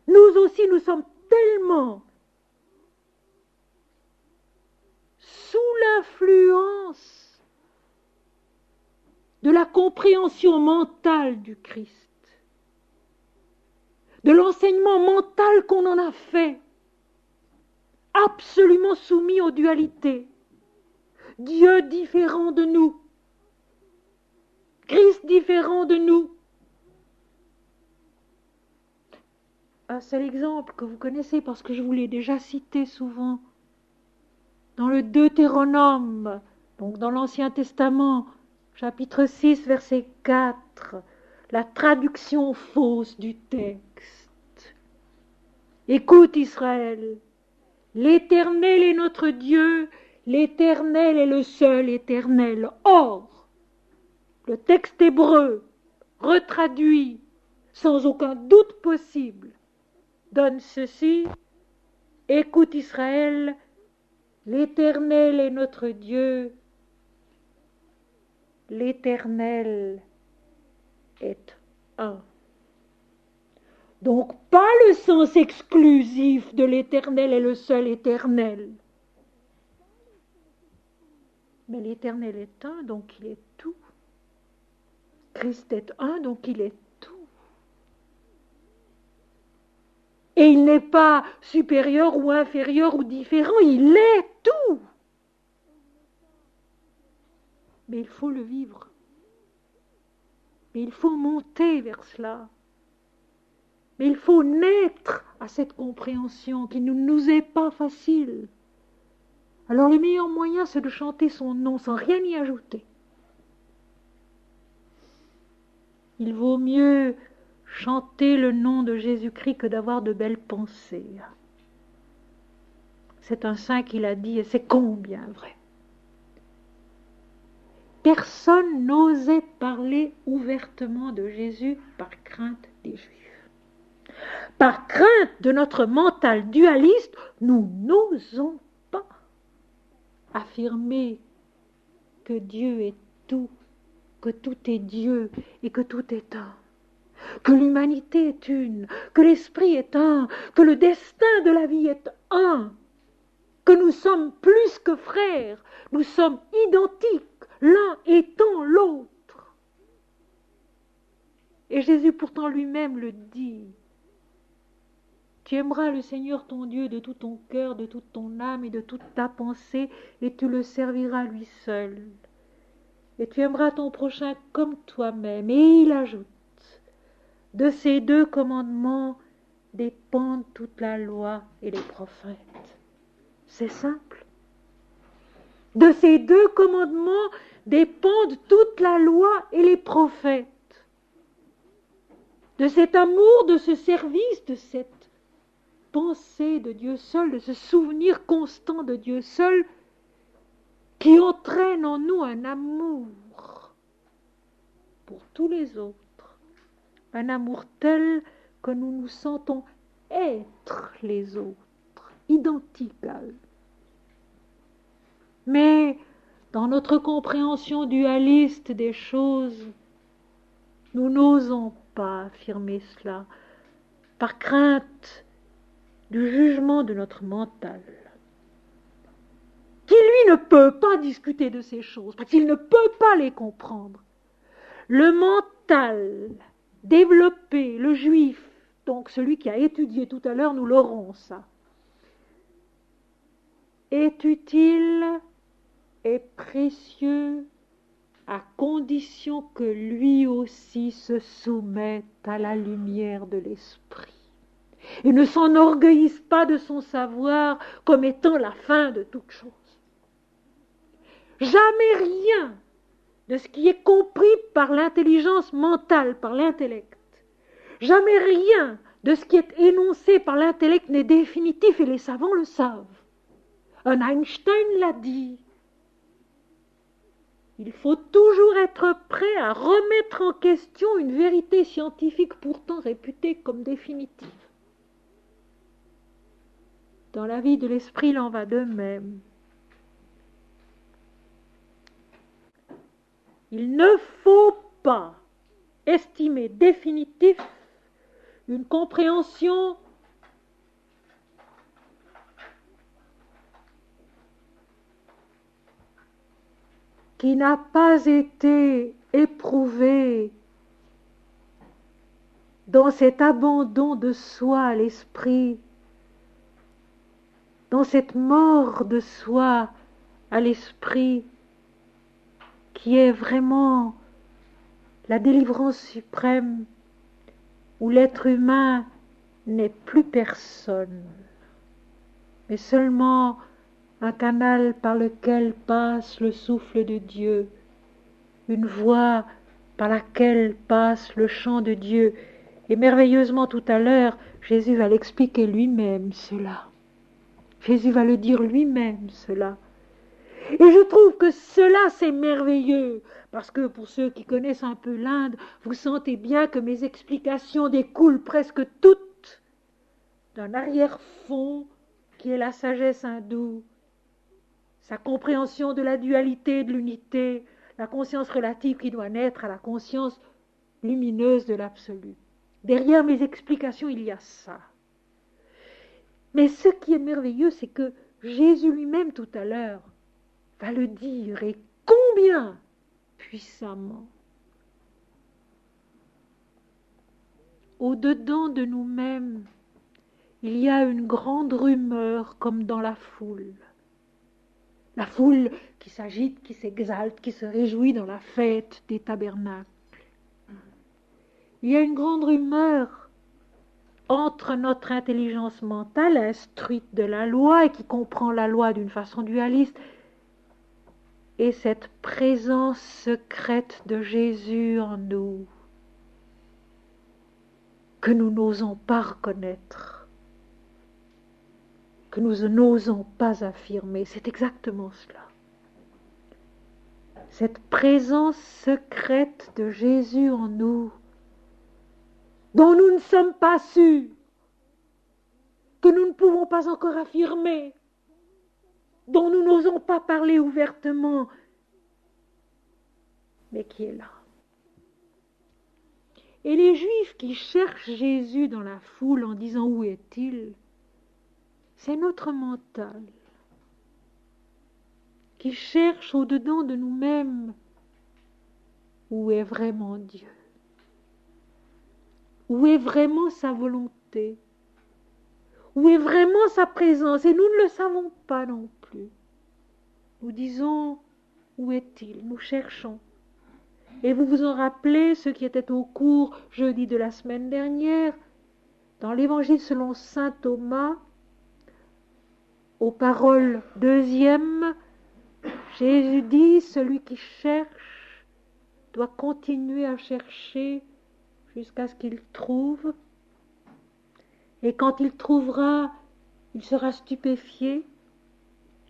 Nous aussi, nous sommes tellement sous l'influence de la compréhension mentale du Christ, de l'enseignement mental qu'on en a fait, absolument soumis aux dualités. Dieu différent de nous, Christ différent de nous. Un seul exemple que vous connaissez parce que je vous l'ai déjà cité souvent, dans le Deutéronome, donc dans l'Ancien Testament, chapitre 6, verset 4, la traduction fausse du texte. Écoute Israël, l'Éternel est notre Dieu, l'Éternel est le seul Éternel. Or, le texte hébreu, retraduit sans aucun doute possible, donne ceci: écoute Israël, l'Éternel est notre Dieu, l'Éternel est un. Donc pas le sens exclusif de l'Éternel est le seul Éternel. Mais l'Éternel est un, donc il est tout. Christ est un, donc il est tout. Et il n'est pas supérieur ou inférieur ou différent, il est tout. Mais il faut le vivre. Mais il faut monter vers cela. Mais il faut naître à cette compréhension qui ne nous est pas facile. Alors le meilleur moyen, c'est de chanter son nom sans rien y ajouter. Il vaut mieux chanter le nom de Jésus-Christ que d'avoir de belles pensées. C'est un saint qui l'a dit et c'est combien vrai. Personne n'osait parler ouvertement de Jésus par crainte des Juifs. Par crainte de notre mental dualiste, nous n'osons pas affirmer que Dieu est tout, que tout est Dieu et que tout est un, que l'humanité est une, que l'esprit est un, que le destin de la vie est un, que nous sommes plus que frères, nous sommes identiques, l'un étant l'autre. Et Jésus pourtant lui-même le dit. Tu aimeras le Seigneur ton Dieu de tout ton cœur, de toute ton âme et de toute ta pensée, et tu le serviras lui seul. Et tu aimeras ton prochain comme toi-même. Et il ajoute, de ces deux commandements dépendent toute la loi et les prophètes. C'est simple. De ces deux commandements dépendent toute la loi et les prophètes. De cet amour, de ce service, de cette pensée de Dieu seul, de ce souvenir constant de Dieu seul, qui entraîne en nous un amour pour tous les autres, un amour tel que nous nous sentons être les autres, identiques à eux. Mais dans notre compréhension dualiste des choses, nous n'osons pas affirmer cela, par crainte du jugement de notre mental, qui lui ne peut pas discuter de ces choses, parce qu'il ne peut pas les comprendre. Le mental développé, le juif, donc celui qui a étudié tout à l'heure, nous l'aurons ça, est utile et précieux à condition que lui aussi se soumette à la lumière de l'esprit et ne s'enorgueillisse pas de son savoir comme étant la fin de toute chose. Jamais rien de ce qui est compris par l'intelligence mentale, par l'intellect, jamais rien de ce qui est énoncé par l'intellect n'est définitif et les savants le savent. Un Einstein l'a dit. Il faut toujours être prêt à remettre en question une vérité scientifique pourtant réputée comme définitive. Dans la vie de l'esprit, il en va de même. Il ne faut pas estimer définitif une compréhension qui n'a pas été éprouvée dans cet abandon de soi à l'esprit, dans cette mort de soi à l'esprit, qui est vraiment la délivrance suprême, où l'être humain n'est plus personne, mais seulement un canal par lequel passe le souffle de Dieu, une voie par laquelle passe le chant de Dieu. Et merveilleusement tout à l'heure, Jésus va l'expliquer lui-même cela. Jésus va le dire lui-même cela. Et je trouve que cela c'est merveilleux, parce que pour ceux qui connaissent un peu l'Inde, vous sentez bien que mes explications découlent presque toutes d'un arrière-fond qui est la sagesse hindoue, sa compréhension de la dualité et de l'unité, la conscience relative qui doit naître à la conscience lumineuse de l'absolu. Derrière mes explications, il y a ça. Mais ce qui est merveilleux, c'est que Jésus lui-même tout à l'heure va le dire, et combien puissamment. Au-dedans de nous-mêmes, il y a une grande rumeur comme dans la foule. La foule qui s'agite, qui s'exalte, qui se réjouit dans la fête des tabernacles. Il y a une grande rumeur entre notre intelligence mentale instruite de la loi et qui comprend la loi d'une façon dualiste et cette présence secrète de Jésus en nous que nous n'osons pas reconnaître, que nous n'osons pas affirmer. C'est exactement cela. Cette présence secrète de Jésus en nous, dont nous ne sommes pas sûrs, que nous ne pouvons pas encore affirmer, dont nous n'osons pas parler ouvertement, mais qui est là. Et les Juifs qui cherchent Jésus dans la foule en disant « Où est-il ?» c'est notre mental qui cherche au-dedans de nous-mêmes où est vraiment Dieu, où est vraiment sa volonté, où est vraiment sa présence. Et nous ne le savons pas non plus. Nous disons « Où est-il ?» Nous cherchons. Et vous vous en rappelez, ceux qui étaient au cours jeudi de la semaine dernière, dans l'Évangile selon saint Thomas, aux paroles 2e, Jésus dit, celui qui cherche doit continuer à chercher jusqu'à ce qu'il trouve. Et quand il trouvera, il sera stupéfié.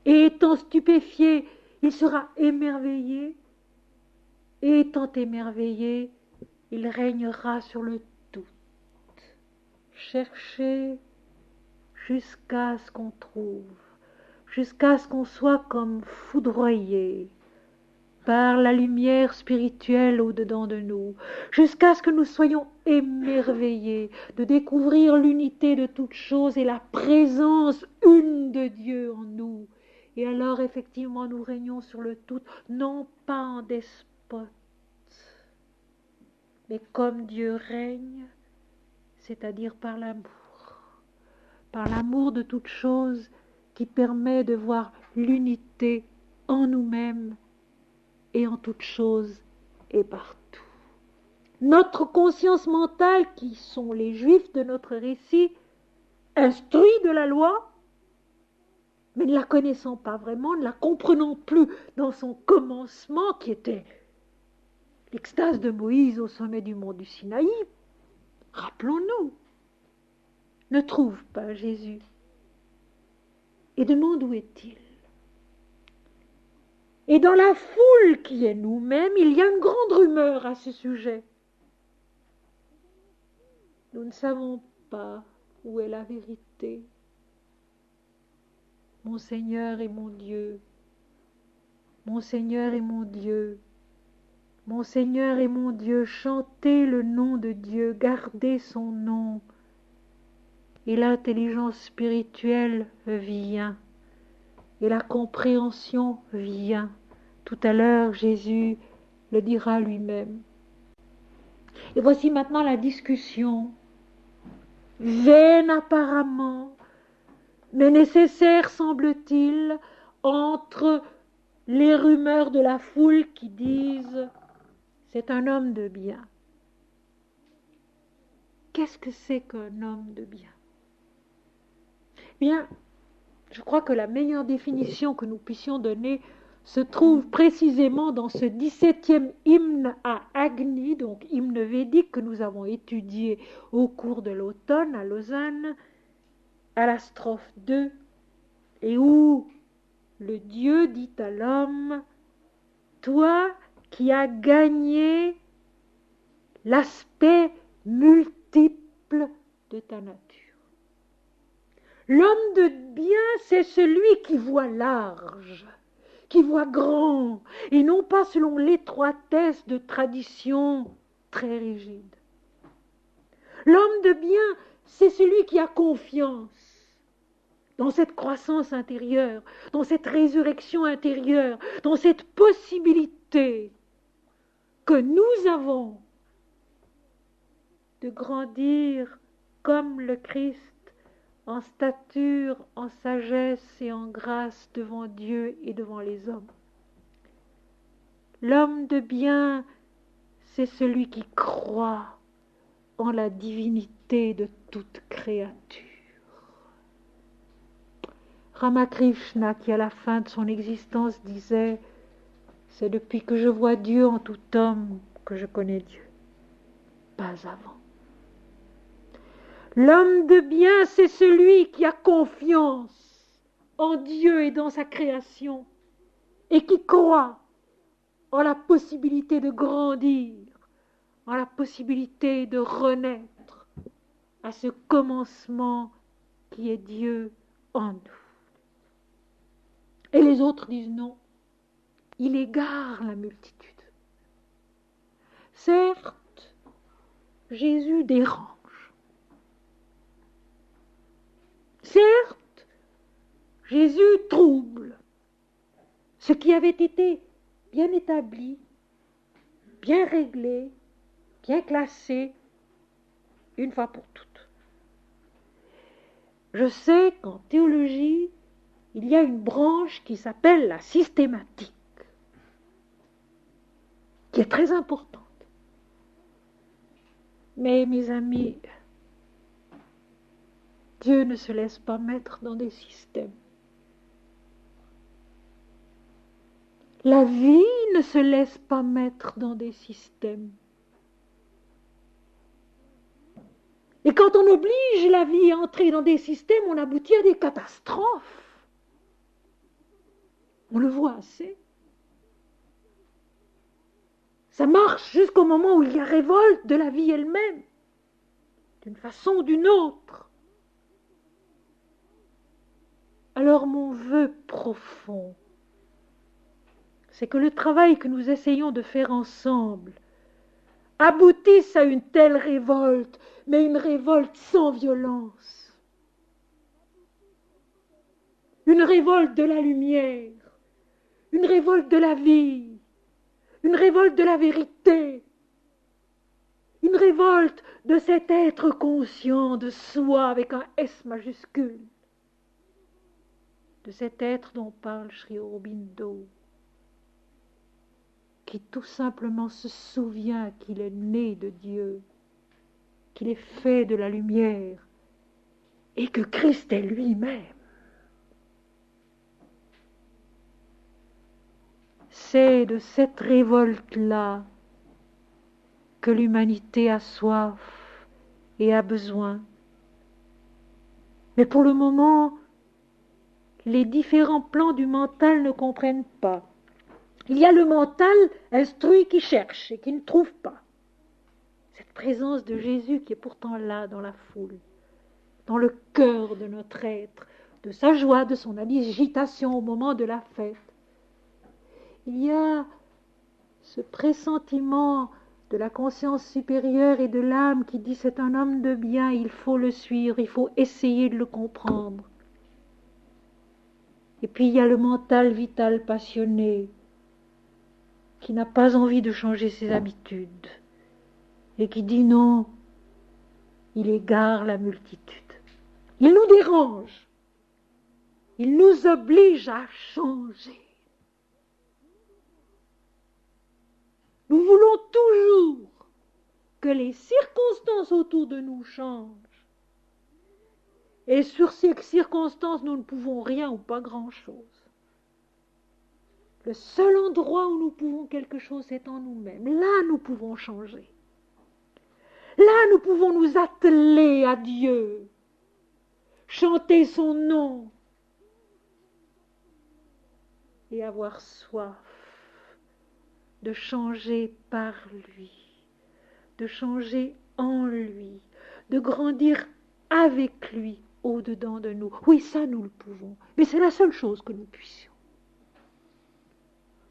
Et étant stupéfié, il sera émerveillé. Et étant émerveillé, il régnera sur le tout. Cherchez jusqu'à ce qu'on trouve, jusqu'à ce qu'on soit comme foudroyé par la lumière spirituelle au-dedans de nous, jusqu'à ce que nous soyons émerveillés de découvrir l'unité de toutes choses et la présence une de Dieu en nous. Et alors effectivement nous régnons sur le tout, non pas en despote, mais comme Dieu règne, c'est-à-dire par l'amour de toutes choses qui permet de voir l'unité en nous-mêmes et en toutes choses et partout. Notre conscience mentale, qui sont les Juifs de notre récit, instruits de la loi, mais ne la connaissant pas vraiment, ne la comprenant plus dans son commencement, qui était l'extase de Moïse au sommet du mont du Sinaï, rappelons-nous, ne trouve pas Jésus et demande où est-il. Et dans la foule qui est nous-mêmes, il y a une grande rumeur à ce sujet. Nous ne savons pas où est la vérité. Mon Seigneur est mon Dieu. Mon Seigneur est mon Dieu. Mon Seigneur est mon Dieu. Chantez le nom de Dieu. Gardez son nom. Et l'intelligence spirituelle vient. Et la compréhension vient. Tout à l'heure, Jésus le dira lui-même. Et voici maintenant la discussion, vaine apparemment, mais nécessaire semble-t-il, entre les rumeurs de la foule qui disent « c'est un homme de bien ». Qu'est-ce que c'est qu'un homme de bien ? Bien, je crois que la meilleure définition que nous puissions donner se trouve précisément dans ce 17e hymne à Agni, donc hymne védique que nous avons étudié au cours de l'automne à Lausanne, à la strophe 2, et où le Dieu dit à l'homme « Toi qui as gagné l'aspect multiple de ta nature. » L'homme de bien, c'est celui qui voit large, qui voit grand, et non pas selon l'étroitesse de traditions très rigides. L'homme de bien, c'est celui qui a confiance dans cette croissance intérieure, dans cette résurrection intérieure, dans cette possibilité que nous avons de grandir comme le Christ en stature, en sagesse et en grâce devant Dieu et devant les hommes. L'homme de bien, c'est celui qui croit en la divinité de toute créature. Ramakrishna, qui à la fin de son existence disait « C'est depuis que je vois Dieu en tout homme que je connais Dieu, pas avant. » L'homme de bien, c'est celui qui a confiance en Dieu et dans sa création et qui croit en la possibilité de grandir, en la possibilité de renaître à ce commencement qui est Dieu en nous. Et les autres disent non, il égare la multitude. Certes, Jésus dérange. Certes, Jésus trouble ce qui avait été bien établi, bien réglé, bien classé, une fois pour toutes. Je sais qu'en théologie, il y a une branche qui s'appelle la systématique, qui est très importante. Mais mes amis, Dieu ne se laisse pas mettre dans des systèmes. La vie ne se laisse pas mettre dans des systèmes. Et quand on oblige la vie à entrer dans des systèmes, on aboutit à des catastrophes. On le voit assez. Ça marche jusqu'au moment où il y a révolte de la vie elle-même, d'une façon ou d'une autre. Alors mon vœu profond, c'est que le travail que nous essayons de faire ensemble aboutisse à une telle révolte, mais une révolte sans violence. Une révolte de la lumière, une révolte de la vie, une révolte de la vérité, une révolte de cet être conscient de soi avec un S majuscule, de cet être dont parle Sri Aurobindo, qui tout simplement se souvient qu'il est né de Dieu, qu'il est fait de la lumière et que Christ est lui-même. C'est de cette révolte-là que l'humanité a soif et a besoin. Mais pour le moment, les différents plans du mental ne comprennent pas. Il y a le mental instruit qui cherche et qui ne trouve pas. Cette présence de Jésus qui est pourtant là dans la foule, dans le cœur de notre être, de sa joie, de son agitation au moment de la fête. Il y a ce pressentiment de la conscience supérieure et de l'âme qui dit c'est un homme de bien, il faut le suivre, il faut essayer de le comprendre. Et puis il y a le mental vital passionné qui n'a pas envie de changer ses habitudes et qui dit non, il égare la multitude. Il nous dérange, il nous oblige à changer. Nous voulons toujours que les circonstances autour de nous changent. Et sur ces circonstances, nous ne pouvons rien ou pas grand-chose. Le seul endroit où nous pouvons quelque chose, c'est en nous-mêmes. Là, nous pouvons changer. Là, nous pouvons nous atteler à Dieu, chanter son nom et avoir soif de changer par lui, de changer en lui, de grandir avec lui au-dedans de nous. Oui, ça nous le pouvons, mais c'est la seule chose que nous puissions.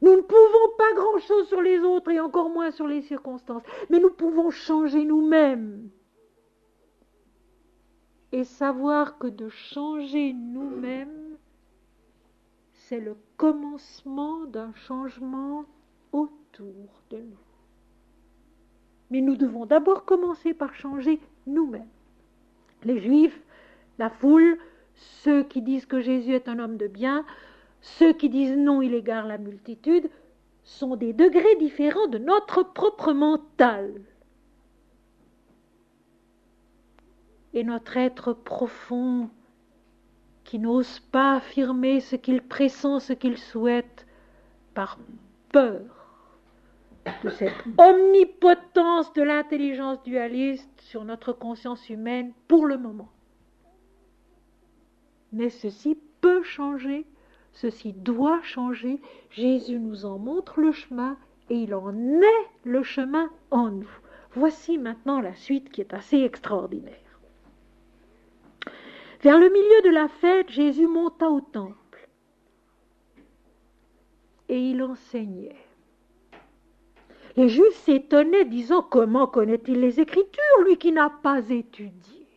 Nous ne pouvons pas grand-chose sur les autres et encore moins sur les circonstances, mais nous pouvons changer nous-mêmes et savoir que de changer nous-mêmes, c'est le commencement d'un changement autour de nous. Mais nous devons d'abord commencer par changer nous-mêmes. Les Juifs, la foule, ceux qui disent que Jésus est un homme de bien, ceux qui disent non, il égare la multitude, sont des degrés différents de notre propre mental. et notre être profond qui n'ose pas affirmer ce qu'il pressent, ce qu'il souhaite, par peur de cette omnipotence de l'intelligence dualiste sur notre conscience humaine pour le moment. Mais ceci peut changer, ceci doit changer. Jésus nous en montre le chemin et il en est le chemin en nous. Voici maintenant la suite qui est assez extraordinaire. Vers le milieu de la fête, Jésus monta au temple et il enseignait. Les Juifs s'étonnaient, disant: comment connaît-il les Écritures, lui qui n'a pas étudié?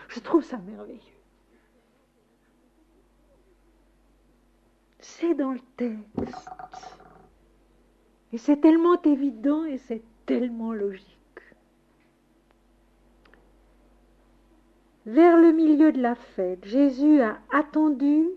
Je trouve ça merveilleux. C'est dans le texte. Et c'est tellement évident et c'est tellement logique. Vers le milieu de la fête, Jésus a attendu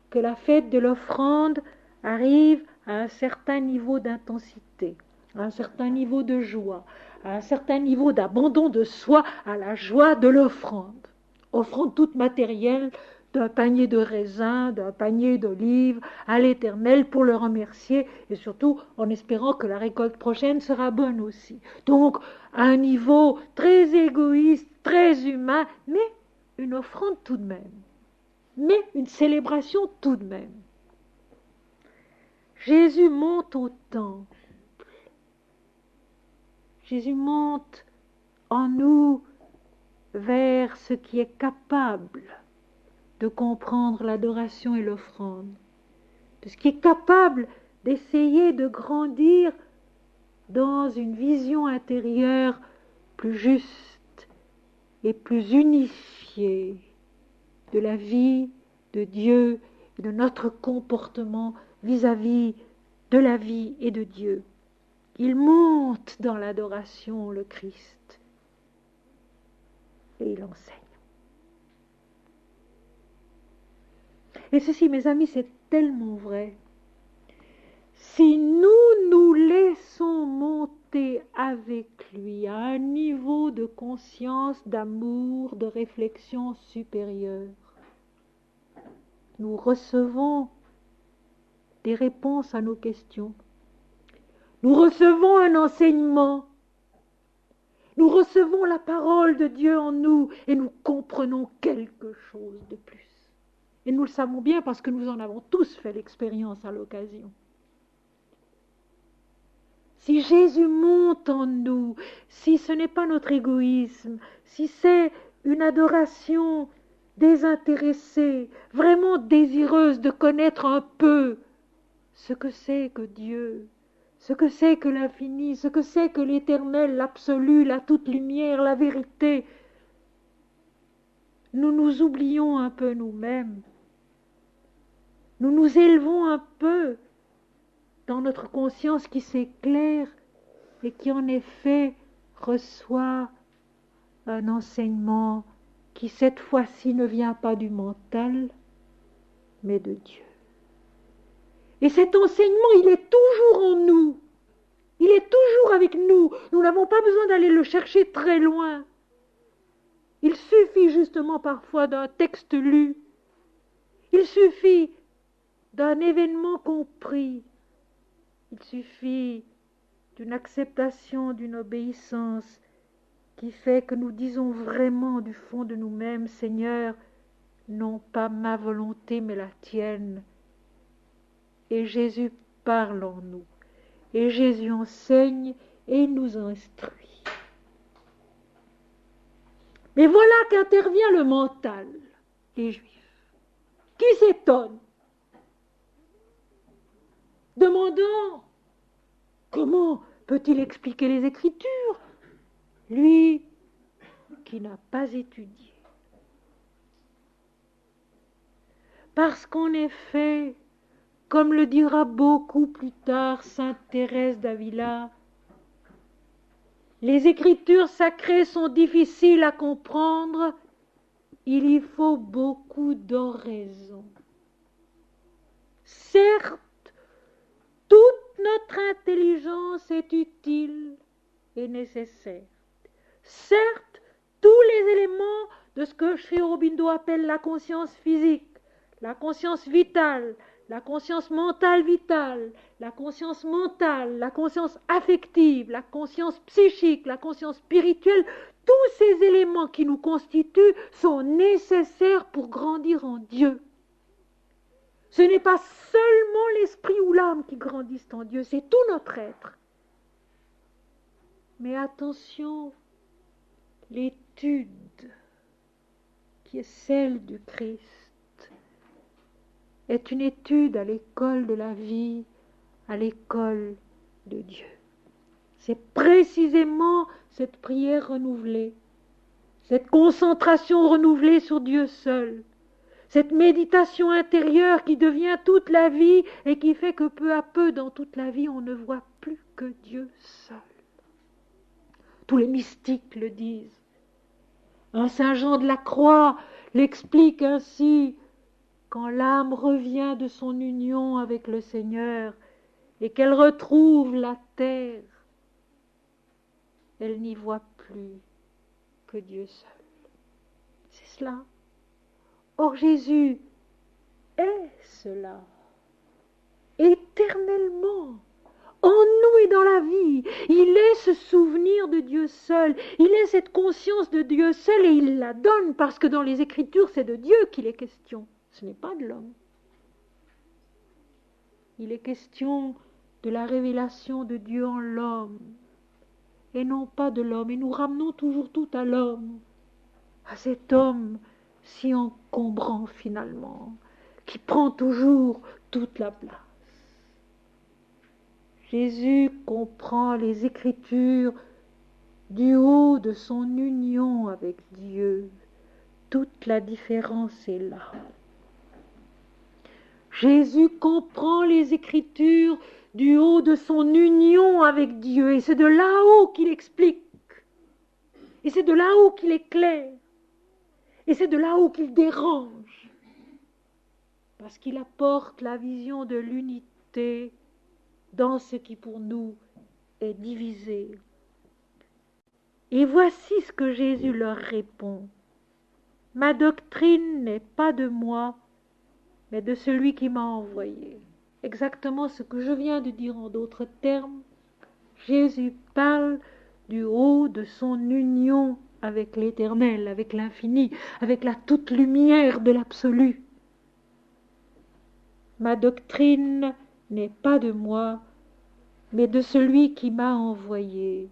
que la fête de l'offrande arrive à un certain niveau d'intensité, à un certain niveau de joie, à un certain niveau d'abandon de soi, à la joie de l'offrande. Offrande toute matérielle, d'un panier de raisins, d'un panier d'olives, à l'Éternel pour le remercier, et surtout en espérant que la récolte prochaine sera bonne aussi. Donc, à un niveau très égoïste, très humain, mais une offrande tout de même, mais une célébration tout de même. Jésus monte au temple. Jésus monte en nous vers ce qui est capable de comprendre l'adoration et l'offrande, de ce qui est capable d'essayer de grandir dans une vision intérieure plus juste et plus unifiée de la vie de Dieu et de notre comportement vis-à-vis de la vie et de Dieu. Il monte dans l'adoration, le Christ, et il enseigne. Et ceci, mes amis, c'est tellement vrai. Si nous nous laissons monter avec lui à un niveau de conscience, d'amour, de réflexion supérieure, nous recevons des réponses à nos questions. Nous recevons un enseignement. Nous recevons la parole de Dieu en nous et nous comprenons quelque chose de plus. Et nous le savons bien parce que nous en avons tous fait l'expérience à l'occasion. Si Jésus monte en nous, si ce n'est pas notre égoïsme, si c'est une adoration désintéressée, vraiment désireuse de connaître un peu ce que c'est que Dieu, ce que c'est que l'infini, ce que c'est que l'éternel, l'absolu, la toute lumière, la vérité, nous nous oublions un peu nous-mêmes. Nous nous élevons un peu dans notre conscience qui s'éclaire et qui en effet reçoit un enseignement qui cette fois-ci ne vient pas du mental, mais de Dieu. Et cet enseignement, il est toujours en nous. Il est toujours avec nous. Nous n'avons pas besoin d'aller le chercher très loin. Il suffit justement parfois d'un texte lu. Il suffit d'un événement compris. Il suffit d'une acceptation, d'une obéissance qui fait que nous disons vraiment du fond de nous-mêmes: Seigneur, non pas ma volonté mais la tienne. Et Jésus parle en nous. Et Jésus enseigne et nous instruit. Mais voilà qu'intervient le mental, les Juifs, qui s'étonnent, demandant: comment peut-il expliquer les Écritures, lui qui n'a pas étudié? Parce qu'en effet, comme le dira beaucoup plus tard sainte Thérèse d'Avila, les Écritures sacrées sont difficiles à comprendre, il y faut beaucoup d'oraison. Certes, toute notre intelligence est utile et nécessaire. Certes, tous les éléments de ce que Sri Aurobindo appelle la conscience physique, la conscience vitale, la conscience mentale vitale, la conscience mentale, la conscience affective, la conscience psychique, la conscience spirituelle, tous ces éléments qui nous constituent sont nécessaires pour grandir en Dieu. Ce n'est pas seulement l'esprit ou l'âme qui grandissent en Dieu, c'est tout notre être. Mais attention, l'étude qui est celle du Christ est une étude à l'école de la vie, à l'école de Dieu. C'est précisément cette prière renouvelée, cette concentration renouvelée sur Dieu seul, cette méditation intérieure qui devient toute la vie et qui fait que peu à peu, dans toute la vie, on ne voit plus que Dieu seul. Tous les mystiques le disent. Un Saint Jean de la Croix l'explique ainsi: quand l'âme revient de son union avec le Seigneur et qu'elle retrouve la terre, elle n'y voit plus que Dieu seul. C'est cela. Or Jésus est cela, éternellement, en nous et dans la vie. Il est ce souvenir de Dieu seul, il est cette conscience de Dieu seul et il la donne parce que dans les Écritures, c'est de Dieu qu'il est question, ce n'est pas de l'homme. Il est question de la révélation de Dieu en l'homme et non pas de l'homme. Et nous ramenons toujours tout à l'homme, à cet homme si encombrant finalement, qui prend toujours toute la place. Jésus comprend les Écritures du haut de son union avec Dieu. Toute la différence est là. Jésus comprend les Écritures du haut de son union avec Dieu, et c'est de là-haut qu'il explique, et c'est de là-haut qu'il éclaire, et c'est de là-haut qu'il dérange, parce qu'il apporte la vision de l'unité dans ce qui pour nous est divisé. Et voici ce que Jésus leur répond: ma doctrine n'est pas de moi, mais de celui qui m'a envoyé. Exactement ce que je viens de dire en d'autres termes. Jésus parle du haut de son union avec l'Éternel, avec l'infini, avec la toute lumière de l'absolu. Ma doctrine n'est pas de moi, mais de celui qui m'a envoyé.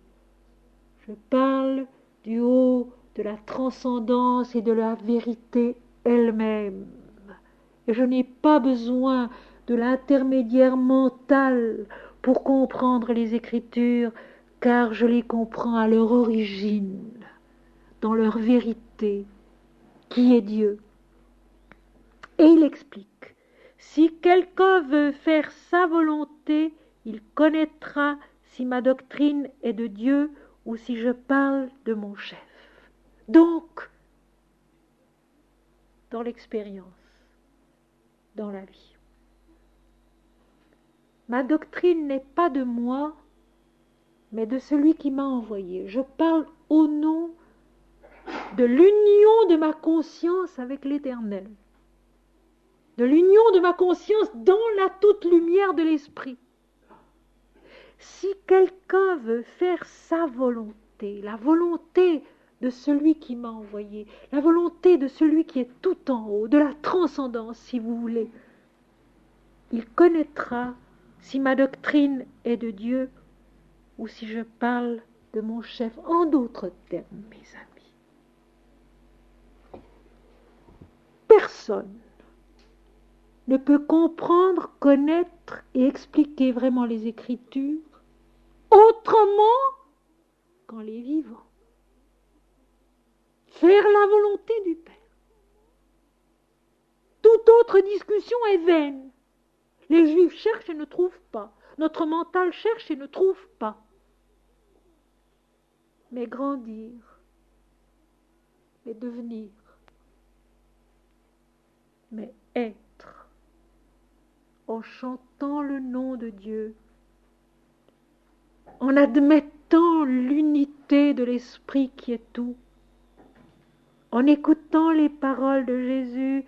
Je parle du haut de la transcendance et de la vérité elle-même. Et je n'ai pas besoin de l'intermédiaire mental pour comprendre les Écritures, car je les comprends à leur origine, dans leur vérité, qui est Dieu. Et il explique: si quelqu'un veut faire sa volonté, il connaîtra si ma doctrine est de Dieu ou si je parle de mon chef. Donc, dans l'expérience, dans la vie. Ma doctrine n'est pas de moi, mais de celui qui m'a envoyé. Je parle au nom de l'union de ma conscience avec l'Éternel, de l'union de ma conscience dans la toute lumière de l'Esprit. Si quelqu'un veut faire sa volonté, la volonté de celui qui m'a envoyé, la volonté de celui qui est tout en haut, de la transcendance, si vous voulez, il connaîtra si ma doctrine est de Dieu ou si je parle de mon chef. En d'autres termes, mes amis, personne ne peut comprendre, connaître et expliquer vraiment les Écritures autrement qu'en les vivant. Faire la volonté du Père. Toute autre discussion est vaine. Les Juifs cherchent et ne trouvent pas. Notre mental cherche et ne trouve pas. Mais grandir, mais devenir, mais être, en chantant le nom de Dieu, en admettant l'unité de l'Esprit qui est tout, en écoutant les paroles de Jésus,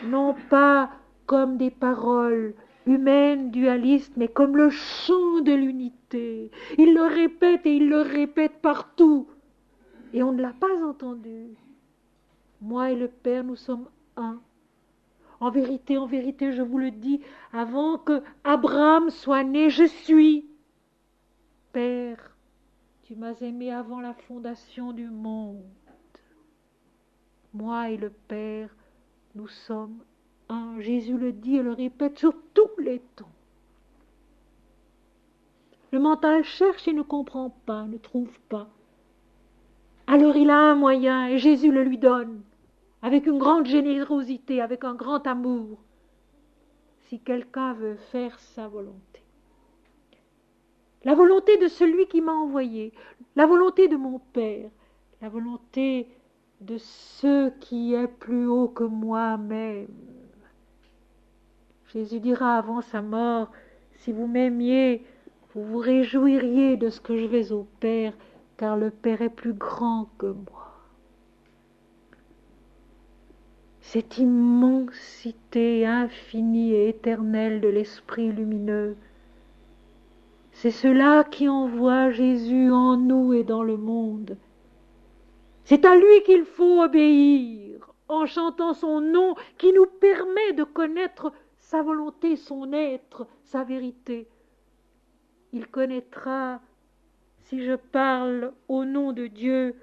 non pas comme des paroles humaines, dualistes, mais comme le chant de l'unité. Il le répète et il le répète partout. Et on ne l'a pas entendu. Moi et le Père, nous sommes un. En vérité, je vous le dis, avant que Abraham soit né, je suis. Père, tu m'as aimé avant la fondation du monde. Moi et le Père, nous sommes un. Jésus le dit et le répète sur tous les tons. Le mental cherche et ne comprend pas, ne trouve pas. Alors il a un moyen et Jésus le lui donne, avec une grande générosité, avec un grand amour, si quelqu'un veut faire sa volonté. La volonté de celui qui m'a envoyé, la volonté de mon Père, la volonté de ce qui est plus haut que moi-même. Jésus dira avant sa mort, si vous m'aimiez, vous vous réjouiriez de ce que je vais au Père, car le Père est plus grand que moi. Cette immensité infinie et éternelle de l'Esprit lumineux, c'est cela qui envoie Jésus en nous et dans le monde. C'est à lui qu'il faut obéir, en chantant son nom qui nous permet de connaître sa volonté, son être, sa vérité. Il connaîtra si je parle au nom de Dieu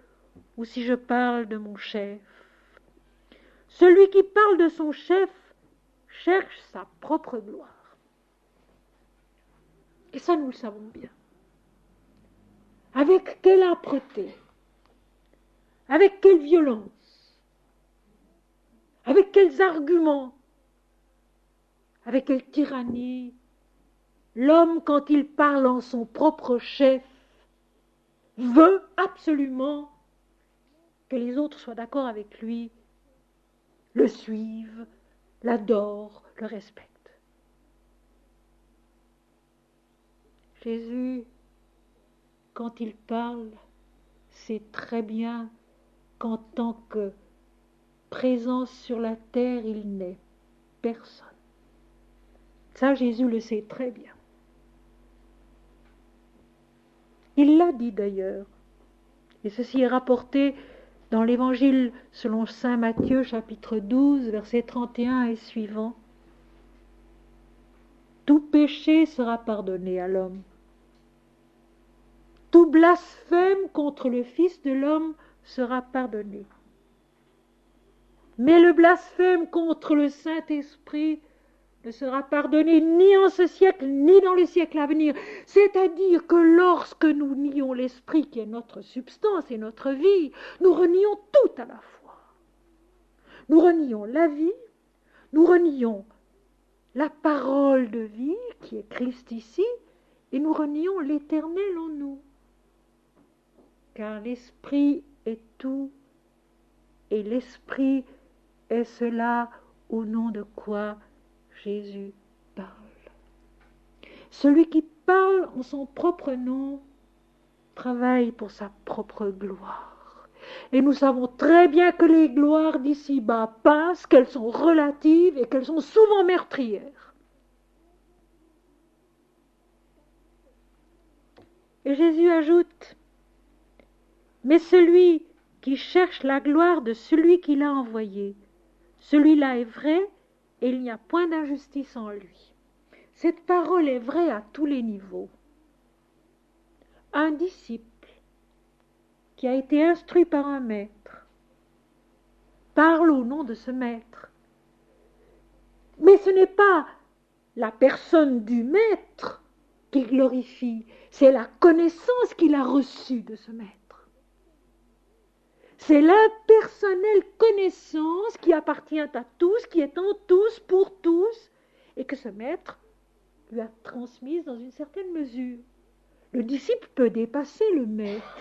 ou si je parle de mon chef. Celui qui parle de son chef cherche sa propre gloire. Et ça, nous le savons bien. Avec quelle âpreté, avec quelle violence, avec quels arguments, avec quelle tyrannie, l'homme, quand il parle en son propre chef, veut absolument que les autres soient d'accord avec lui, le suivent, l'adorent, le respectent. Jésus, quand il parle, sait très bien qu'en tant que présence sur la terre, il n'est personne. Ça, Jésus le sait très bien. Il l'a dit d'ailleurs, et ceci est rapporté dans l'Évangile selon saint Matthieu, chapitre 12, versets 31 et suivants. Tout péché sera pardonné à l'homme. Tout blasphème contre le Fils de l'homme sera pardonné. Mais le blasphème contre le Saint-Esprit ne sera pardonné ni en ce siècle, ni dans le siècle à venir. C'est-à-dire que lorsque nous nions l'Esprit qui est notre substance et notre vie, nous renions tout à la fois. Nous renions la vie, nous renions la parole de vie qui est Christ ici, et nous renions l'Éternel en nous. Car l'Esprit est tout, et l'Esprit est cela au nom de quoi Jésus parle. Celui qui parle en son propre nom travaille pour sa propre gloire. Et nous savons très bien que les gloires d'ici-bas passent, qu'elles sont relatives et qu'elles sont souvent meurtrières. Et Jésus ajoute, mais celui qui cherche la gloire de celui qui l'a envoyé, celui-là est vrai et il n'y a point d'injustice en lui. Cette parole est vraie à tous les niveaux. Un disciple qui a été instruit par un maître parle au nom de ce maître. Mais ce n'est pas la personne du maître qu'il glorifie, c'est la connaissance qu'il a reçue de ce maître. C'est l'impersonnelle connaissance qui appartient à tous, qui est en tous, pour tous, et que ce maître lui a transmise dans une certaine mesure. Le disciple peut dépasser le maître.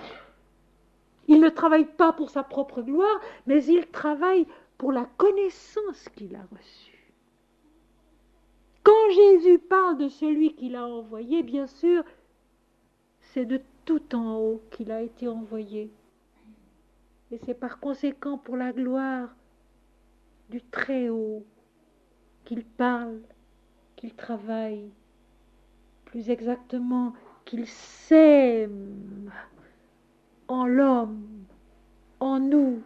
Il ne travaille pas pour sa propre gloire, mais il travaille pour la connaissance qu'il a reçue. Quand Jésus parle de celui qu'il a envoyé, bien sûr, c'est de tout en haut qu'il a été envoyé. Et c'est par conséquent pour la gloire du Très-Haut qu'il parle, qu'il travaille, plus exactement qu'il sème en l'homme, en nous,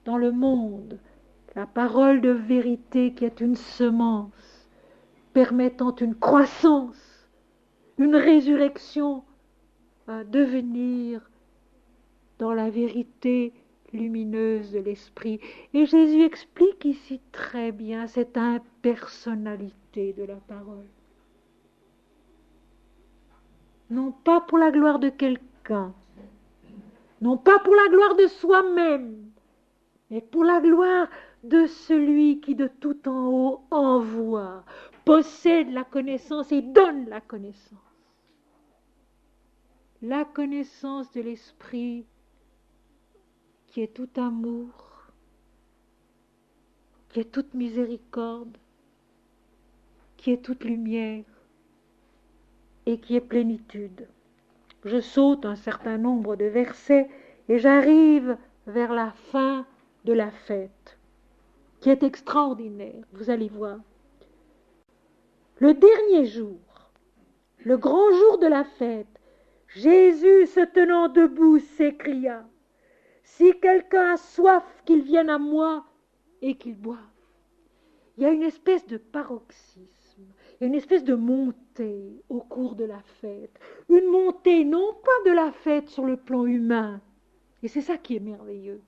dans le monde, la parole de vérité qui est une semence permettant une croissance, une résurrection, un devenir dans la vérité lumineuse de l'esprit. Et Jésus explique ici très bien cette impersonnalité de la parole. Non pas pour la gloire de quelqu'un, non pas pour la gloire de soi-même, mais pour la gloire de celui qui de tout en haut envoie, possède la connaissance et donne la connaissance. La connaissance de l'esprit qui est tout amour, qui est toute miséricorde, qui est toute lumière et qui est plénitude. Je saute un certain nombre de versets et j'arrive vers la fin de la fête, qui est extraordinaire, vous allez voir. Le dernier jour, le grand jour de la fête, Jésus, se tenant debout, s'écria, « Si quelqu'un a soif, qu'il vienne à moi et qu'il boive. » Il y a une espèce de paroxysme, il y a une espèce de montée au cours de la fête. Une montée, non pas de la fête sur le plan humain, et c'est ça qui est merveilleux,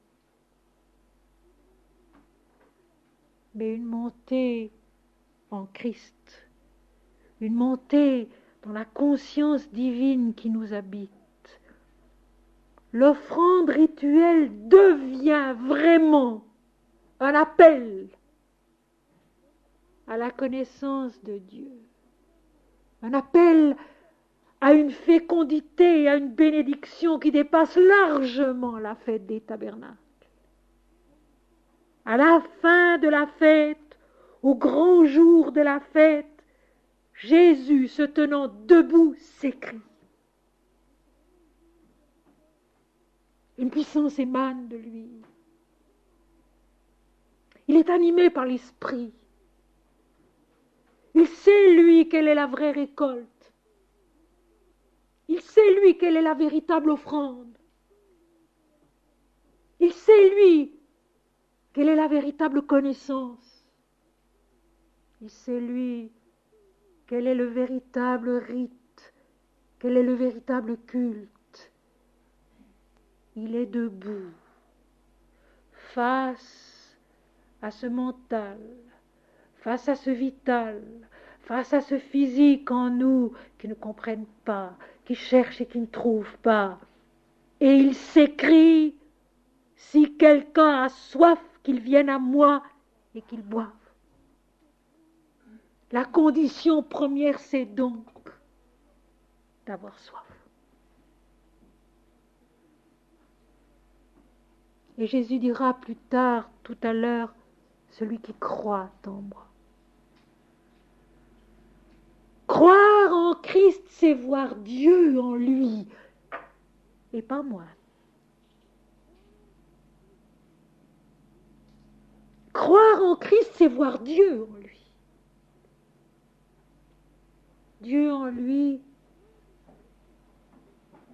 mais une montée en Christ, une montée dans la conscience divine qui nous habite. L'offrande rituelle devient vraiment un appel à la connaissance de Dieu, un appel à une fécondité et à une bénédiction qui dépasse largement la fête des tabernacles. À la fin de la fête, au grand jour de la fête, Jésus, se tenant debout, s'écrie. Une puissance émane de lui. Il est animé par l'Esprit. Il sait, lui, quelle est la vraie récolte. Il sait, lui, quelle est la véritable offrande. Il sait, lui, quelle est la véritable connaissance. Il sait, lui, quel est le véritable rite, quel est le véritable culte. Il est debout, face à ce mental, face à ce vital, face à ce physique en nous qui ne comprennent pas, qui cherchent et qui ne trouvent pas. Et il s'écrie, « Si quelqu'un a soif, qu'il vienne à moi et qu'il boive. » La condition première, c'est donc d'avoir soif. Et Jésus dira plus tard, tout à l'heure, celui qui croit en moi. Croire en Christ, c'est voir Dieu en lui, et pas moi. Croire en Christ, c'est voir Dieu en lui. Dieu en lui,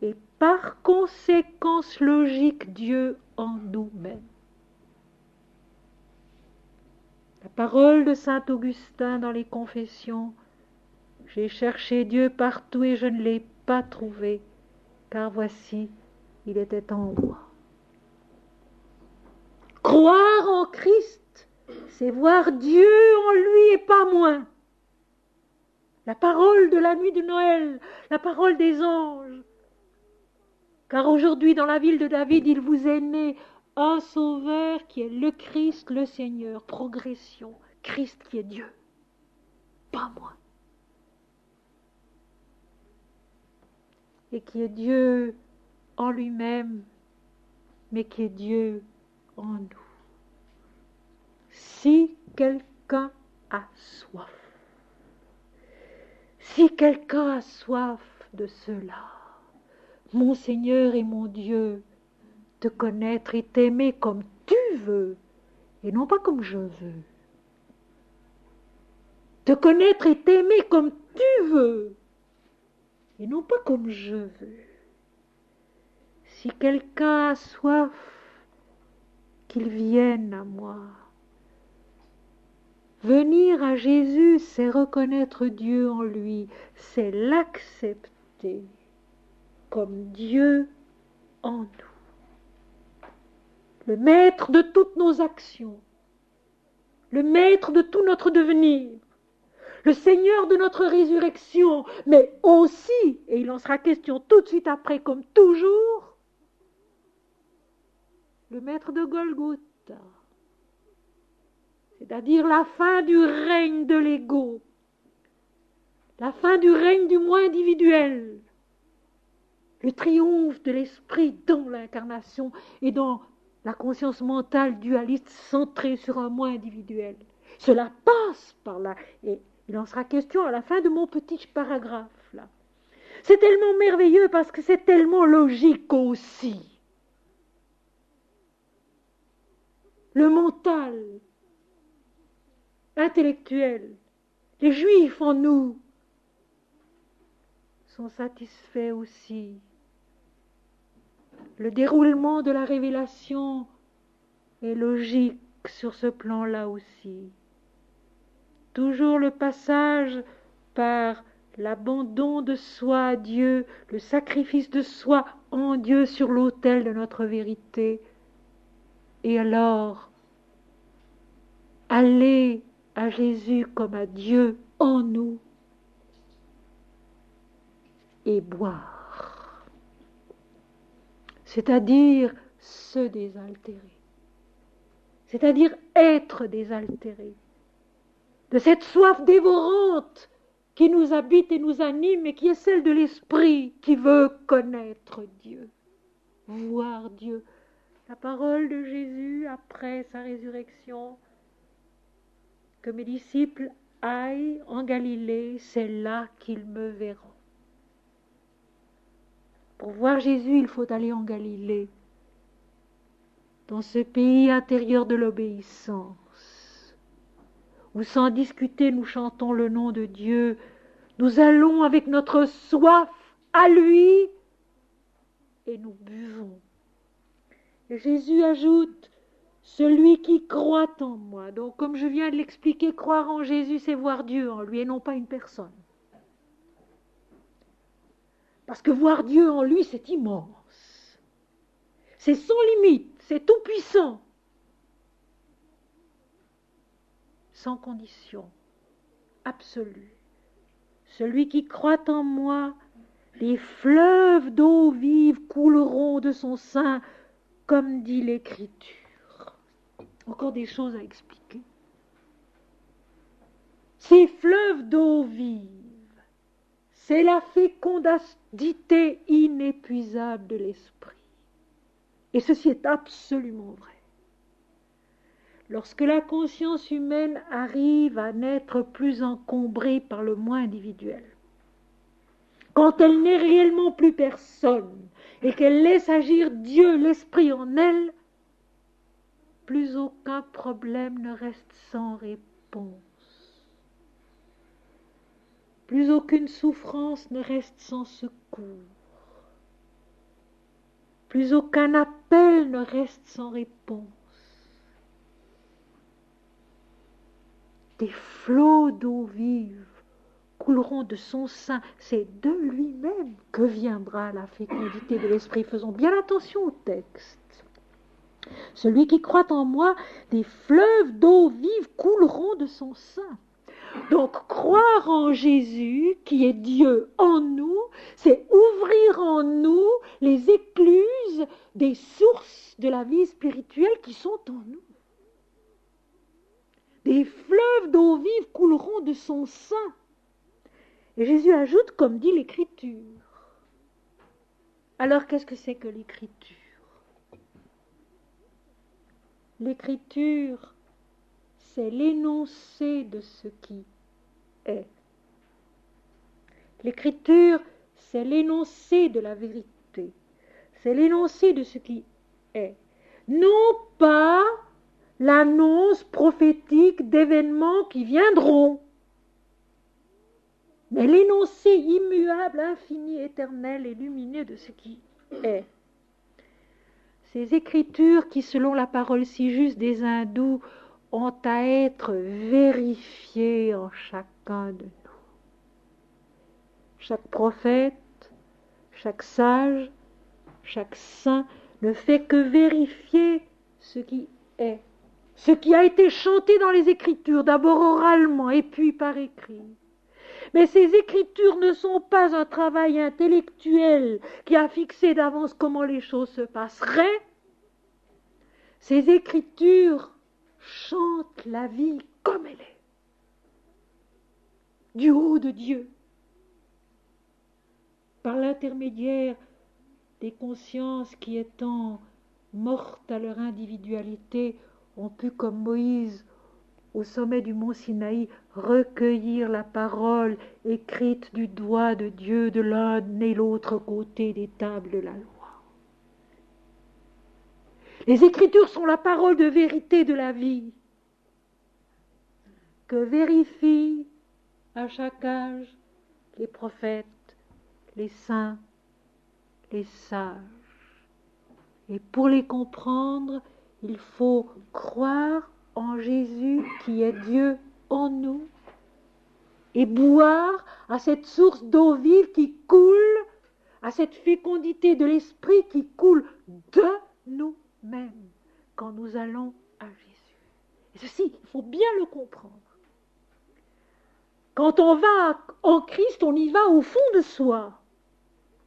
et par conséquence logique, Dieu en nous-mêmes. La parole de saint Augustin dans les Confessions, « J'ai cherché Dieu partout et je ne l'ai pas trouvé, car voici, il était en moi. » Croire en Christ, c'est voir Dieu en lui et pas moins. La parole de la nuit de Noël, la parole des anges. Car aujourd'hui, dans la ville de David, il vous est né un sauveur qui est le Christ, le Seigneur. Progression. Christ qui est Dieu, pas moi. Et qui est Dieu en lui-même, mais qui est Dieu en nous. Si quelqu'un a soif, si quelqu'un a soif de cela, mon Seigneur et mon Dieu te connaître et t'aimer comme tu veux, et non pas comme je veux. Te connaître et t'aimer comme tu veux, et non pas comme je veux. Si quelqu'un a soif, qu'il vienne à moi. Venir à Jésus, c'est reconnaître Dieu en lui, c'est l'accepter comme Dieu en nous. Le maître de toutes nos actions, le maître de tout notre devenir, le Seigneur de notre résurrection, mais aussi, et il en sera question tout de suite après, comme toujours, le maître de Golgotha, c'est-à-dire la fin du règne de l'ego, la fin du règne du moi individuel, le triomphe de l'esprit dans l'incarnation et dans la conscience mentale dualiste centrée sur un moi individuel. Cela passe par là, et il en sera question à la fin de mon petit paragraphe là. C'est tellement merveilleux parce que c'est tellement logique aussi. Le mental, intellectuel, les juifs en nous sont satisfaits aussi. Le déroulement de la révélation est logique sur ce plan-là aussi. Toujours le passage par l'abandon de soi à Dieu, le sacrifice de soi en Dieu sur l'autel de notre vérité. Et alors, aller à Jésus comme à Dieu en nous et boire. C'est-à-dire se désaltérer. C'est-à-dire être désaltéré. De cette soif dévorante qui nous habite et nous anime et qui est celle de l'esprit qui veut connaître Dieu, voir Dieu. La parole de Jésus après sa résurrection, que mes disciples aillent en Galilée, c'est là qu'ils me verront. Pour voir Jésus, il faut aller en Galilée, dans ce pays intérieur de l'obéissance, où sans discuter nous chantons le nom de Dieu, nous allons avec notre soif à lui et nous buvons. Et Jésus ajoute, celui qui croit en moi. Donc comme je viens de l'expliquer, croire en Jésus, c'est voir Dieu en lui et non pas une personne. Parce que voir Dieu en lui, c'est immense. C'est sans limite, c'est tout puissant. Sans condition, absolue. Celui qui croit en moi, les fleuves d'eau vive couleront de son sein, comme dit l'Écriture. Encore des choses à expliquer. Ces fleuves d'eau vive, c'est la fécondité inépuisable de l'esprit. Et ceci est absolument vrai. Lorsque la conscience humaine arrive à n'être plus encombrée par le moi individuel, quand elle n'est réellement plus personne et qu'elle laisse agir Dieu, l'esprit en elle, plus aucun problème ne reste sans réponse. Plus aucune souffrance ne reste sans secours. Plus aucun appel ne reste sans réponse. Des flots d'eau vive couleront de son sein. C'est de lui-même que viendra la fécondité de l'esprit. Faisons bien attention au texte. Celui qui croit en moi, des fleuves d'eau vive couleront de son sein. Donc, croire en Jésus, qui est Dieu en nous, c'est ouvrir en nous les écluses des sources de la vie spirituelle qui sont en nous. Des fleuves d'eau vive couleront de son sein. Et Jésus ajoute, comme dit l'Écriture. Alors, qu'est-ce que c'est que l'Écriture? L'Écriture, c'est l'énoncé de ce qui est. L'Écriture, c'est l'énoncé de la vérité. C'est l'énoncé de ce qui est. Non pas l'annonce prophétique d'événements qui viendront, mais l'énoncé immuable, infini, éternel et lumineux de ce qui est. Ces écritures qui, selon la parole si juste des hindous, ont à être vérifiées en chacun de nous. Chaque prophète, chaque sage, chaque saint ne fait que vérifier ce qui est, ce qui a été chanté dans les Écritures, d'abord oralement et puis par écrit. Mais ces Écritures ne sont pas un travail intellectuel qui a fixé d'avance comment les choses se passeraient. Ces Écritures chantent la vie comme elle est, du haut de Dieu, par l'intermédiaire des consciences qui, étant mortes à leur individualité, ont pu, comme Moïse, au sommet du mont Sinaï, recueillir la parole écrite du doigt de Dieu de l'un et l'autre côté des tables de la loi. Les Écritures sont la parole de vérité de la vie, que vérifient à chaque âge les prophètes, les saints, les sages. Et pour les comprendre, il faut croire en Jésus qui est Dieu en nous et boire à cette source d'eau vive qui coule, à cette fécondité de l'esprit qui coule de nous-mêmes quand nous allons à Jésus. Et ceci, il faut bien le comprendre. Quand on va en Christ, on y va au fond de soi.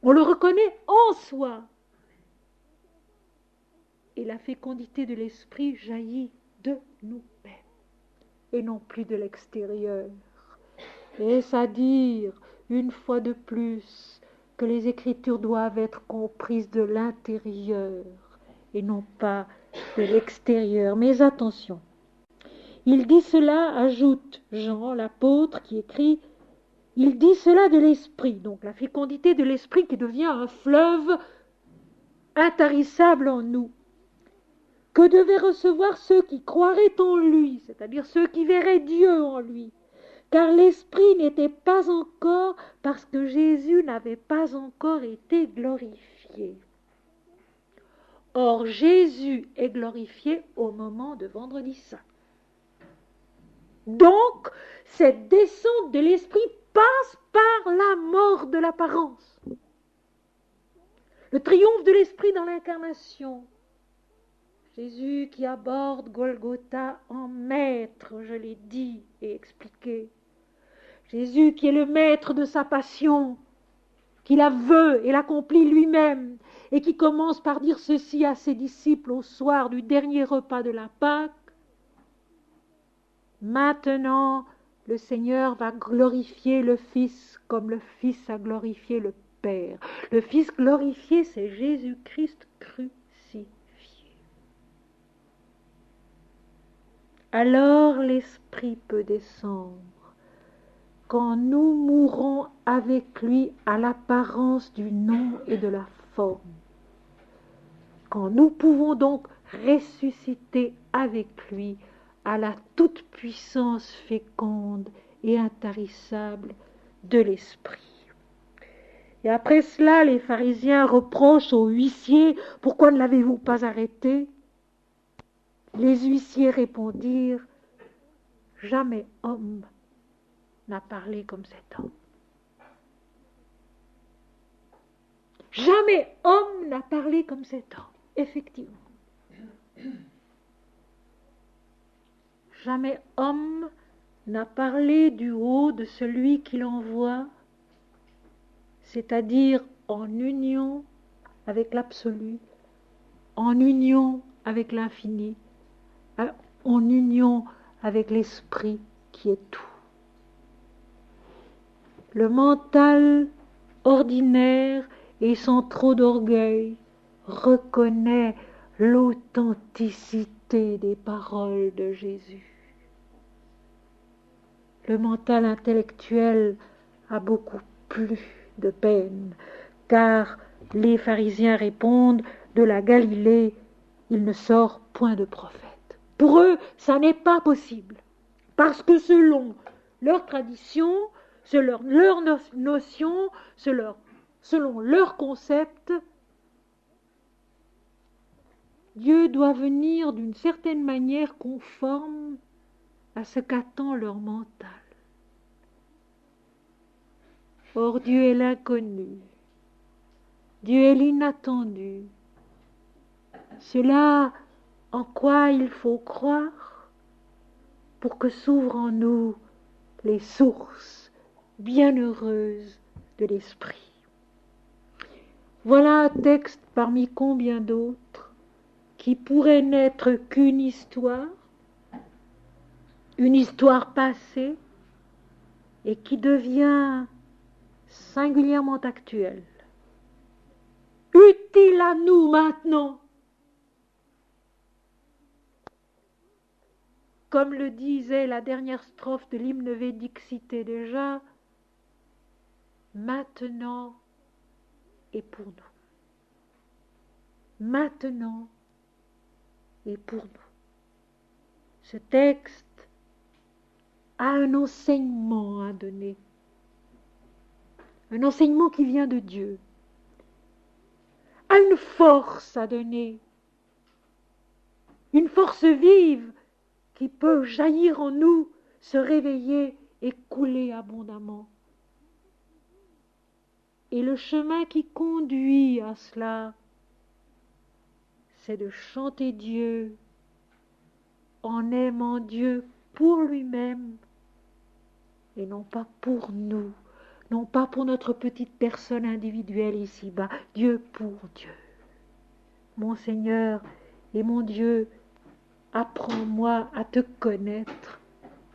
On le reconnaît en soi. Et la fécondité de l'esprit jaillit de nous-mêmes et non plus de l'extérieur. Est-ce à dire, une fois de plus, que les Écritures doivent être comprises de l'intérieur et non pas de l'extérieur? Mais attention, il dit cela, ajoute Jean, l'apôtre, qui écrit, il dit cela de l'esprit, donc la fécondité de l'esprit qui devient un fleuve intarissable en nous, que devaient recevoir ceux qui croiraient en lui, c'est-à-dire ceux qui verraient Dieu en lui, car l'esprit n'était pas encore, parce que Jésus n'avait pas encore été glorifié. Or, Jésus est glorifié au moment de Vendredi Saint. Donc, cette descente de l'esprit passe par la mort de l'apparence. Le triomphe de l'esprit dans l'incarnation. Jésus qui aborde Golgotha en maître, je l'ai dit et expliqué. Jésus qui est le maître de sa passion, qui la veut et l'accomplit lui-même, et qui commence par dire ceci à ses disciples au soir du dernier repas de la Pâque. Maintenant, le Seigneur va glorifier le Fils comme le Fils a glorifié le Père. Le Fils glorifié, c'est Jésus-Christ crucifié. Alors l'Esprit peut descendre quand nous mourrons avec lui à l'apparence du nom et de la forme. Quand nous pouvons donc ressusciter avec lui à la toute-puissance féconde et intarissable de l'Esprit. Et après cela, les pharisiens reprochent aux huissiers « Pourquoi ne l'avez-vous pas arrêté ?» Les huissiers répondirent « Jamais homme n'a parlé comme cet homme. Jamais homme n'a parlé comme cet homme. » Effectivement. Jamais homme n'a parlé du haut de celui qui l'envoie, c'est-à-dire en union avec l'absolu, en union avec l'infini, en union avec l'esprit qui est tout. Le mental ordinaire et sans trop d'orgueil reconnaît l'authenticité des paroles de Jésus. Le mental intellectuel a beaucoup plus de peine, car les pharisiens répondent « De la Galilée, il ne sort point de prophète. Pour eux, ça n'est pas possible. Parce que selon leur tradition, selon leur notion, selon leur concept, Dieu doit venir d'une certaine manière conforme à ce qu'attend leur mental. Or, Dieu est l'inconnu. Dieu est l'inattendu. Cela en quoi il faut croire pour que s'ouvrent en nous les sources bienheureuses de l'esprit. Voilà un texte parmi combien d'autres qui pourrait n'être qu'une histoire passée et qui devient singulièrement actuelle, utile à nous maintenant. Comme le disait la dernière strophe de l'hymne védique cité déjà, maintenant et pour nous. Maintenant et pour nous. Ce texte a un enseignement à donner. Un enseignement qui vient de Dieu. A une force à donner. Une force vive qui peut jaillir en nous, se réveiller et couler abondamment. Et le chemin qui conduit à cela, c'est de chanter Dieu en aimant Dieu pour lui-même et non pas pour nous, non pas pour notre petite personne individuelle ici-bas, Dieu pour Dieu. Mon Seigneur et mon Dieu, apprends-moi à te connaître,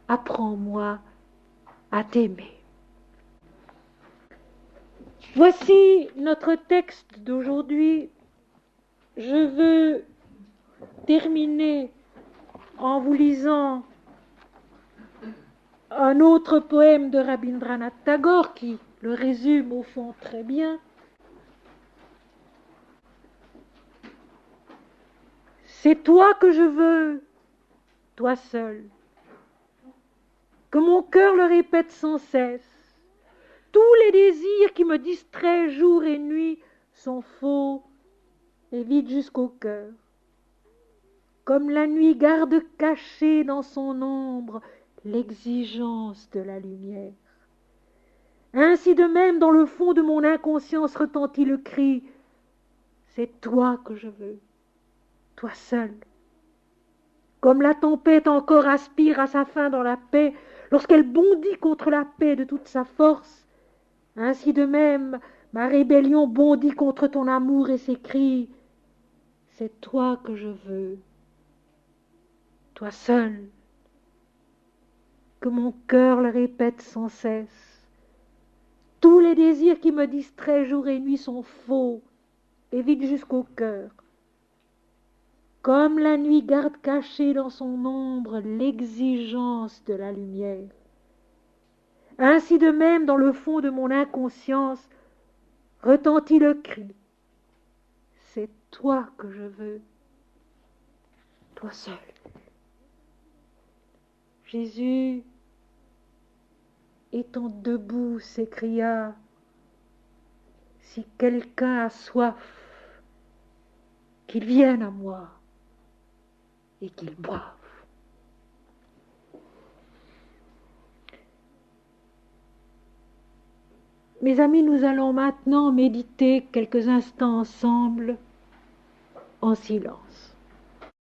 apprends-moi à t'aimer. Voici notre texte d'aujourd'hui. Je veux terminer en vous lisant un autre poème de Rabindranath Tagore qui le résume au fond très bien. C'est toi que je veux, toi seul, que mon cœur le répète sans cesse. Tous les désirs qui me distraient jour et nuit sont faux et vides jusqu'au cœur. Comme la nuit garde cachée dans son ombre l'exigence de la lumière. Ainsi de même, dans le fond de mon inconscience retentit le cri « C'est toi que je veux, toi seul ». Comme la tempête encore aspire à sa fin dans la paix, lorsqu'elle bondit contre la paix de toute sa force, ainsi de même, ma rébellion bondit contre ton amour et s'écrie « C'est toi que je veux, toi seul ». Que mon cœur le répète sans cesse. Tous les désirs qui me distraient jour et nuit sont faux et vides jusqu'au cœur. Comme la nuit garde cachée dans son ombre l'exigence de la lumière. Ainsi de même, dans le fond de mon inconscience, retentit le cri. C'est toi que je veux, toi seul. Jésus, étant debout, s'écria « Si quelqu'un a soif, qu'il vienne à moi et qu'il boive. » Mes amis, nous allons maintenant méditer quelques instants ensemble en silence.